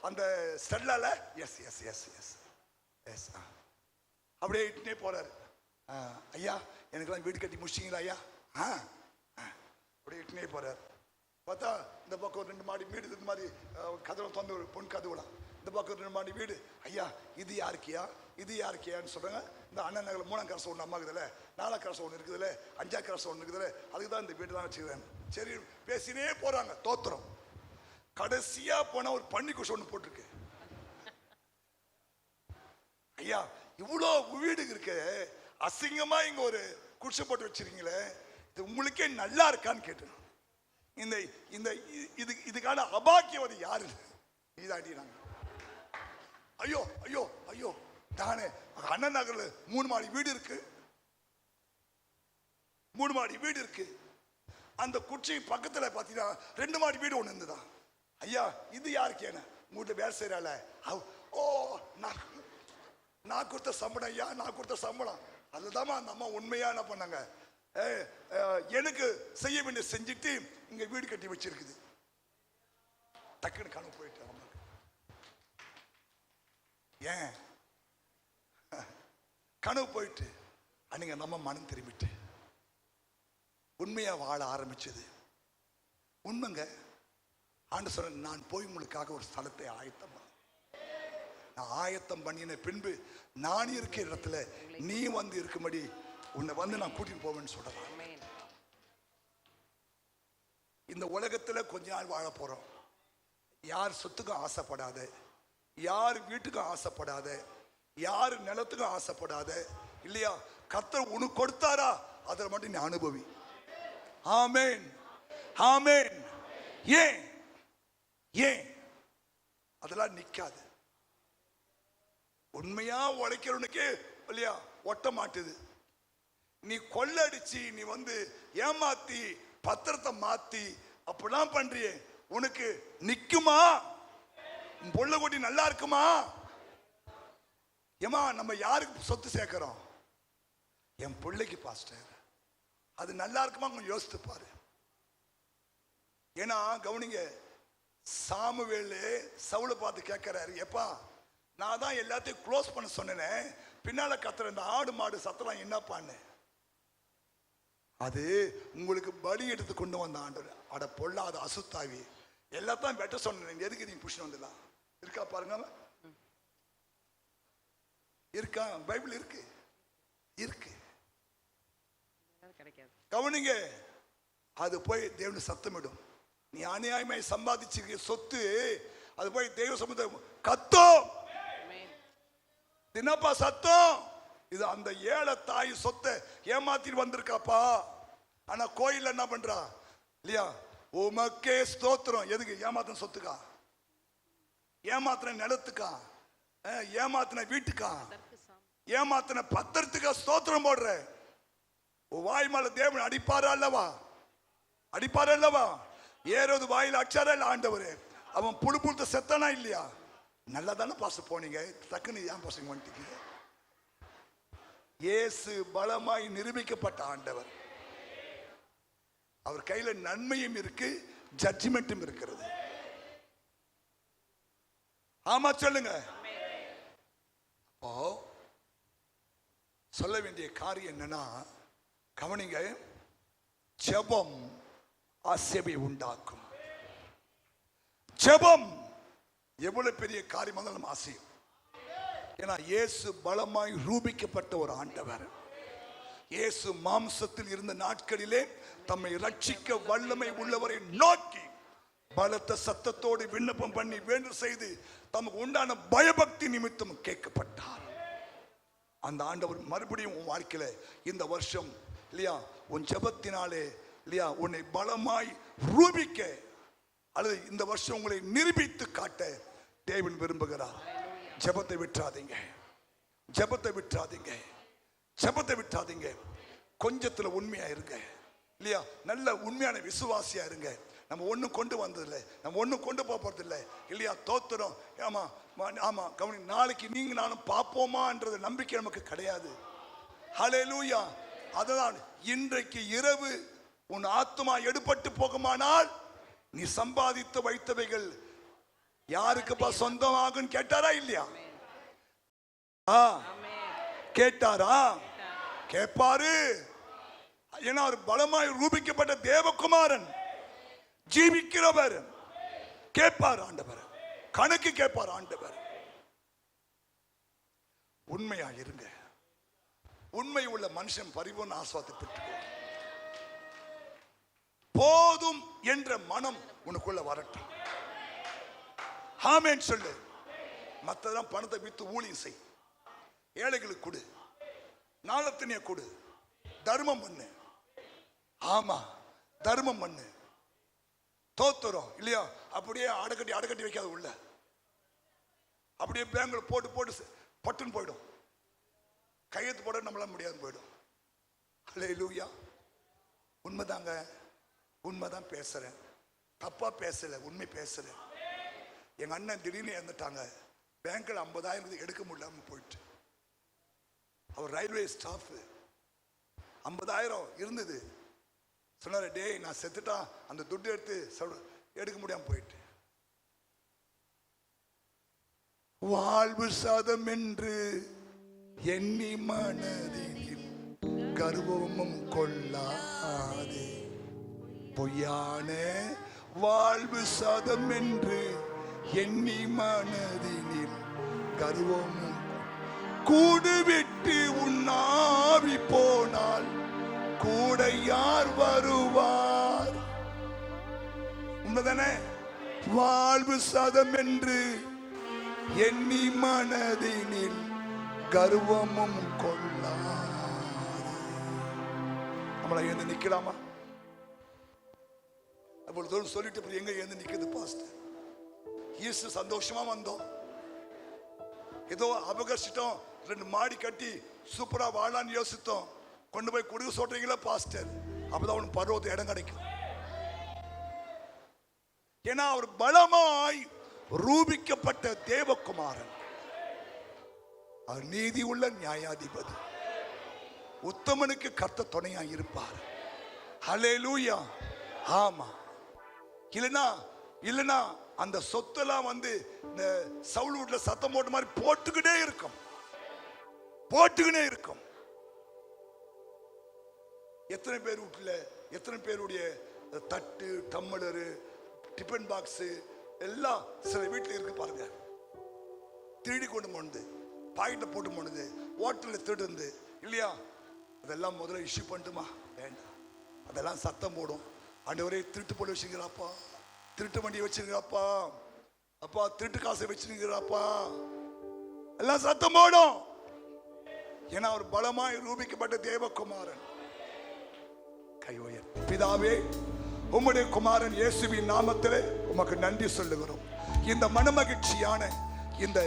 அந்த ஸ்டெல்லால? Yes yes yes yes yes. அப்படியே இட்டுனே போறாரு. ஐயா, எனக்கெல்லாம் வீடு கட்டி முடிச்சிங்களா ஐயா? அப்படியே இட்டுனே போறாரு. பார்த்தா இந்த பக்கம் ஒரு 2 மாடி வீடு, இது மாதிரி கதவை தந்து ஒரு பொன் கதவுலாம். இந்த பக்கம் 2 மாடி வீடு. ஐயா, இது யாருக்கியா, இது யாருக்கியான்னு சொல்றாங்க. இந்த அண்ணன் நகரில் 3ஆம் கிராஸ் ஒன்று அம்மா இருக்குதுல்ல, 4ஆம் கிராஸ் ஒன்று இருக்குதுல்ல, 5ஆம் கிராஸ் ஒன்று இருக்குதுல்ல, அதுக்கு தான் இந்த வீடு தான் வச்சுக்கிறேன். சரி, பேசினே போறாங்க. தோத்திரம். கடைசியா போன ஒரு பன்னி குஷ் ஒன்று போட்டிருக்கு. ஐயா, இவ்வளோ வீடு இருக்கு, அசிங்கமா இங்க ஒரு குடிசை போட்டு வச்சிருக்கீங்களே, இது உங்களுக்கே நல்லா இருக்கான்னு கேட்டேன். இந்த இந்த இதுக்கான அபாக்கியவாதி யாரு? நீதாடினாங்க. ஐயோ ஐயோ ஐயோ, தானே அண்ணன் நகர்ல 3 மாடி வீடு இருக்கு, 3 மாடி வீடு இருக்கு. அந்த குச்சி பக்கத்துல பாத்தீங்கன்னா 2 மாடி வீடு ஒண்ணு இருந்துதான். ஐயா, இது யாருக்கு? என்ன உங்கள்கிட்ட வேலை செய்யறால? ஓ, நான் கொடுத்த சம்பளம் ஐயா, நான் கொடுத்த சம்பளம். அதுதான் அந்த அம்மா உண்மையா என்ன பண்ணாங்க, எனக்கு செய்ய வேண்டிய செஞ்சுட்டு இங்க வீடு கட்டி வச்சிருக்குது. டக்குன்னு கனவு போயிட்டு அம்மாக்கு. ஏன் கனவு போயிட்டு அன்னைக்கு நம்ம மனம் திரும்பிட்டு உண்மையா வாழ ஆரம்பிச்சது. உண்மைங்க. ஆண்டு சொல்ற, நான் போய் உங்களுக்காக ஒரு ஸ்தலத்தை ஆயத்தம் பண்ண. நான் ஆயத்தம் பண்ணின பின்பு நான் இருக்கிற இடத்துல நீ வந்து இருக்கும்படி உன்னை வந்து நான் கூட்டிட்டு போவேன்னு சொல்றேன். இந்த உலகத்துல கொஞ்ச நாள் வாழ போறோம். யார் சொத்துக்கும் ஆசைப்படாத, யார் வீட்டுக்கும் ஆசைப்படாத, யார் நிலத்துக்கும் ஆசைப்படாத. இல்லையா? கர்த்தர் உனக்கு கொடுத்தாரா, அதை மட்டும் நீ அனுபவி. ஆமென் ஆமென். ஏன் ஏன் அதெல்லாம் நிக்காது. உண்மையா உழைக்கிறவனுக்கே இல்லையா ஒட்ட மாட்டுது. நீ கொள்ளடிச்சு, நீ வந்து ஏமாத்தி பத்திரத்தை மாத்தி அப்படிலாம் பண்றியே, உனக்கு நிக்குமா? பொள்ள கொட்டி நல்லா இருக்குமா? ஏமா, நம்ம யாருக்கு சொத்து சேர்க்கிறோம்? என் பிள்ளைக்கு பாஸ்டர். அது நல்லா இருக்குமா? கொஞ்சம் யோசித்து பாரு. ஏன்னா கவனிங்க, சாமுவேல் சவுலை பார்த்து கேட்கிறாரு, எப்பா நான் தான் எல்லாத்தையும் க்ளோஸ் பண்ண சொன்னேன், பின்னால கத்துற இந்த ஆடு மாடு சத்தலாம் என்னப்பான்னு. அது உங்களுக்கு பலி எடுத்து கொண்டு வந்த ஆண்டவர். அட பொல்லாத அசுத்தாவி, எல்லாத்தையும் வெட்ட சொன்னேன், எதுக்கு நீ புஷ் வந்துடலாம்? இருக்கா பாருங்க, இருக்கா? பைபிள் இருக்கு இருக்கு. கவனிங்க, அது போய் தேவனுக்கு சத்தமிடும். நீ அநியாயமாய் சம்பாதிச்சிருக்க சொத்து, அது போய் தேவ சமுதாயம் கத்தோம். என்னப்பா சத்தம்? இது அந்த ஏழை தாய் சொத்தை ஏமாத்திட்டு வந்திருக்காப்பா. ஆனா கோயில் என்ன பண்றா இல்லையா? உமக்கே ஸ்தோத்திரம். எதுக்கு? ஏமாத்தின சொத்துக்கா, ஏமாத்தின நிலத்துக்கா, ஏமாத்தின வீட்டுக்கா, ஏமாத்தின பத்திரத்துக்கா ஸ்தோத்திரம் போடுற. வாய் மேல தேவன் அடிப்பாரா அல்லவா? அடிப்பாரா அல்லவா? ஏறது வாயில் அச்சாரா இல்ல ஆண்டவரு? அவன் புழு புழுத்த செத்தானா இல்லையா? நல்லா தானே பாச போனீங்க, டக்குன்னு ஏன் பாசங்க வந்துட்டீங்க? இயேசு பலமாய் நிரூபிக்கப்பட்ட ஆண்டவர். அவர் கையில நன்மையும் இருக்கு, ஜட்ஜ்மெண்ட்டும் இருக்கிறது. ஆமா சொல்லுங்க. அப்போ சொல்ல வேண்டிய காரியம் என்னன்னா, கவனிங்க, ஜெபம் அசைவை உண்டாக்கும். ஜெபம் எவ்வளவு பெரிய காரியம் இருந்தாலும் ஆசையும். ஏன்னா இயேசு பலமாய் ரூபிக்கப்பட்ட ஒரு ஆண்டவர். இயேசு மாம்சத்தில் இருந்த நாட்களிலே தம்மை ரட்சிக்க வல்லமை உள்ளவரை நோக்கி பலத்த சத்தத்தோடு விண்ணப்பம் பண்ணி வேண்டு செய்து தமக்கு உண்டான பயபக்தி நிமித்தம் கேட்கப்பட்டார். அந்த ஆண்டவர் மறுபடியும் உன் வாழ்க்கையில இந்த வருஷம் இல்லையா உன் ஜெபத்தினாலே இல்லையா உன்னை பலமாய் ரூபிக்க அல்லது இந்த வருஷம் உங்களை நிரூபித்து காட்ட தேவன் விரும்புகிறார். ஜெபத்தை விட்டுறாதீங்க, ஜெபத்தை விட்டுறாதீங்க, ஜெபத்தை விட்டுறாதீங்க. கொஞ்சத்துல உண்மையா இருங்க இல்லையா, நல்ல உண்மையான விசுவாசியா இருங்க. நம்ம ஒன்றும் கொண்டு வந்ததில்லை, நம்ம ஒன்றும் கொண்டு போறதில்லை இல்லையா. தோத்துறோம். ஆமா ஆமா கவனி, நாளைக்கு நீங்க நானும் பார்ப்போமான்றது நம்பிக்கை நமக்கு கிடையாது. ஹல்லேலூயா. அதுதான் இன்றைக்கு இரவு உன் ஆத்துமா எடுபட்டு போகுமானால் நீ சம்பாதித்து வைத்தவைகள் யாருக்குப்பா சொந்தமாகும் கேட்டாரா இல்லையா? கேட்டாரா? கேட்பாரு. ஏன்னா ஒரு பலமாய் ரூபிக்கப்பட்ட தேவகுமாரன், ஜீவிக்கிறவர். கேட்பார் ஆண்டவர், கணக்கு கேட்பார் ஆண்டவர். உண்மையா இருங்க. உண்மை உள்ள மனுஷன் பரிபூர்ண ஆசீர்வாதத்தை பெற்றுக்கொள்வான். போதும் என்ற மனம் உனக்குள்ள வரட்டும். ஆமென் சொல்லு. மற்றதெல்லாம் பணத்தை வித்து ஊழியம் செய், ஏழைகளுக்கு கொடு, நாளத்தினிய கொடு, தர்மம் பண்ணு. ஆமா தர்மம் பண்ணு. தோத்துறோம் இல்லையா, அப்படியே அடக்கட்டி வைக்காத உள்ள, அப்படியே பேங்க்ல போட்டு போட்டு பட்டுன்னு போயிடும். கையெழுத்து போட நம்மளால முடியாது போயிடும். ஹல்லேலூயா. உண்மைதாங்க, உண்மைதான் பேசுறேன், தப்பா பேசல, உண்மை பேசுறேன். எங்க அண்ணன் திடீர்னு இறந்துட்டாங்க. பேங்க்ல 50,000 எடுக்க முடியாம போயிட்டு. அவர் ரயில்வே ஸ்டாஃப். 50,000 இருந்தது. சொன்னாரு, டேய் நான் செத்துட்டா அந்த துட்டு எடுக்க முடியாம போயிட்டு. வாழ்வு சாதம் என்று எண்ணி மனதில் கர்வமும் கொள்ளாதே. பொய்யான வாழ்வு சாதம் என்று எண்ணி மனதினில் கர்வமும் கூடு விட்டு உண்ணாவி போனால் கூட யார் வருவார்? உண்மைதானே? வாழ்வு சாதம் என்று எண்ணி மனதினில் கர்வமும் கொள்ளாது. நம்மளை எழுந்து நிக்கலாமா? அப்பொழுது சொல்லிட்டு எங்க எழுந்து நிக்கிறது பாஸ்டர்? ஈஸ்டர் சந்தோஷமா வந்தோம், ஏதோ அபகரிச்சிட்டோம், 2 மாடி கட்டி சூப்பரா வாழான்னு யோசித்தோம், கொண்டு போய் கொடுக்க சொல்றீங்களா பாஸ்டர்? அப்பதான் அவனுக்கு பருவத்து இடம் கிடைக்கும். ஏன்னா அவர் பலமாய் ரூபிக்கப்பட்ட தேவகுமாரன், அவர் நீதி உள்ள நியாயாதிபதி, உத்தமனுக்கு கர்த்தர் துணையா இருப்பார். ஹல்லேலூயா. ஆமா. இல்லனா அந்த சொத்தெல்லாம் வந்து இந்த சவுல் வீட்டுல சத்தம் போட்ட மாதிரி போட்டுக்கிட்டே இருக்கும். எத்தனை பேர் வீட்டுல எத்தனை பேருடைய தட்டு, டம்ளரு, டிபன் பாக்ஸ் எல்லாம் சில வீட்டுல இருக்கு பாருங்க. திருடி கொண்டு போனது, பாக்கெட்ல போட்டு போனது, ஹோட்டல்ல திருடுந்து இல்லையா? அதெல்லாம் முதல்ல இஷ்யூ பண்ணட்டுமா? வேண்டாம். அதெல்லாம் சத்தம் போடும். ஆண்டவரே திருட்டு போட்டு வச்சுக்கிறாப்பா, திருட்டு வண்டியை வச்சிருக்கிறாப்பா, அப்பா திருட்டு காசை வச்சிருக்கிறாப்பா, எல்லாம் சத்தம் போடும். ஏன்னா அவர் பலமாய் ரூபிக்கப்பட்ட தேவகுமாரன். கை உயர். பிதாவே, உம்முடைய குமாரன் இயேசுவின் நாமத்திலே உமக்கு நன்றி சொல்லுகிறோம். இந்த மனமகிழ்ச்சியான இந்த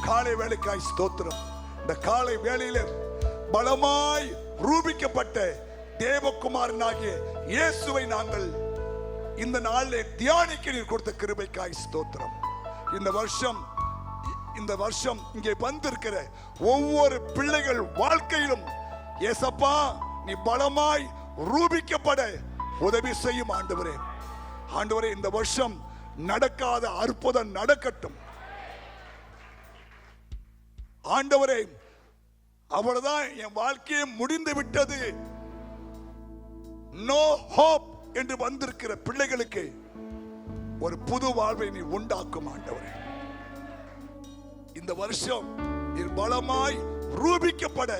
காலை வேளைக்காய் ஸ்தோத்திரம். இந்த காலை வேளையில பலமாய் ரூபிக்கப்பட்ட தேவகுமாரனாகிய இயேசுவை நாங்கள் இந்த நாளில் தியானிக்க நீர் கொடுத்த கிருபைக்காய் ஸ்தோத்திரம். இந்த வருஷம் இங்கே வந்திருக்கிற ஒவ்வொரு பிள்ளைகள் வாழ்க்கையிலும் ஏசப்பா நீ பலமாய் ரூபிக்கப்பட உதவி செய்யும் ஆண்டவரே. ஆண்டவரே, இந்த வருஷம் நடக்காத அற்புதம் நடக்கட்டும் ஆண்டவரே. அவ்வளவுதான், என் வாழ்க்கையை முடிந்து விட்டது, நோ ஹோப் என்று வந்திருக்கிற பிள்ளைகளுக்கு ஒரு புது வாழ்வை நீ உண்டாக்கும் ஆண்டவரே. இந்த வருஷம் நீ பலமாய் ரூபிக்கப்பட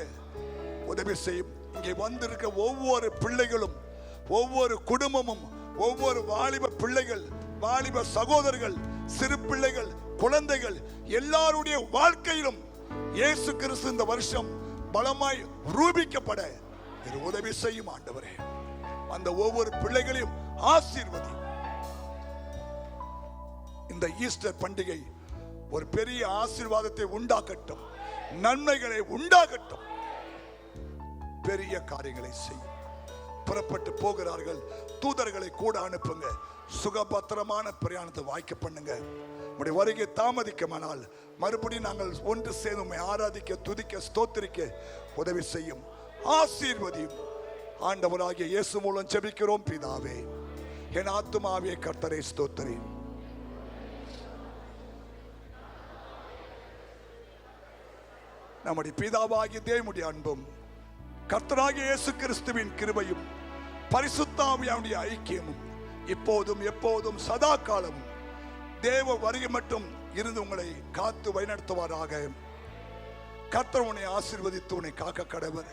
உதவி செய்யும். இங்கே வந்திருக்க ஒவ்வொரு பிள்ளைகளும், ஒவ்வொரு குடும்பமும், ஒவ்வொரு வாலிப பிள்ளைகள், வாலிப சகோதரர்கள், சிறு பிள்ளைகள், குழந்தைகள் எல்லாருடைய வாழ்க்கையிலும் இயேசு கிறிஸ்து இந்த வருஷம் பலமாய் ரூபிக்கப்பட உதவி செய்யும் ஆண்டவரே. அந்த ஒவ்வொரு பிள்ளைகளையும் ஆசீர்வதி. இந்த ஈஸ்டர் பண்டிகை ஒரு பெரிய ஆசீர்வாதத்தை உண்டாக்கட்டும், நன்மைகளை உண்டாக்கட்டும், பெரிய காரியங்களை செய்யும். புறப்பட்டு போகிறார்கள், தூதர்களை கூட அனுப்புங்க. சுகபத்திரமான பிரயாணத்தை வாய்க்க பண்ணுங்க. உடைய வருகை தாமதிக்குமானால் மறுபடியும் நாங்கள் ஒன்று சேர்ந்து ஆராதிக்க, துதிக்க, ஸ்தோத்திரிக்க உதவி செய்யும். ஆசீர்வதியும். ஆண்டவராகிய இயேசு மூலம் ஜெபிக்கிறோம் பிதாவே. என் ஆத்துமாவே கர்த்தரை ஸ்தோத்திரி. நம்முடைய பிதாவாகிய தேவனுடைய அன்பும் கர்த்தராகிய இயேசு கிறிஸ்துவின் கிருபையும் பரிசுத்த ஆவியானுடைய ஐக்கியமும் இப்போதும் எப்போதும் சதா காலமும் தேவ வருகை மட்டும் இருந்து உங்களை காத்து வழிநடத்துவாராக. கர்த்தர் உன்னை ஆசீர்வதித்து உன்னை காக்க கடவர்.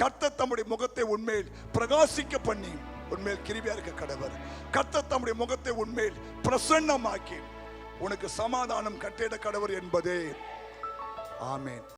கர்த்தர் தம்முடைய முகத்தை உன்மேல் பிரகாசிக்க பண்ணி உன்மேல் கிருபையா இருக்க கடவர். கர்த்தர் தம்முடைய முகத்தை உன்மேல் பிரசன்னமாக்கி உனக்கு சமாதானம் கட்டிட கடவர் என்பதே. ஆமென்.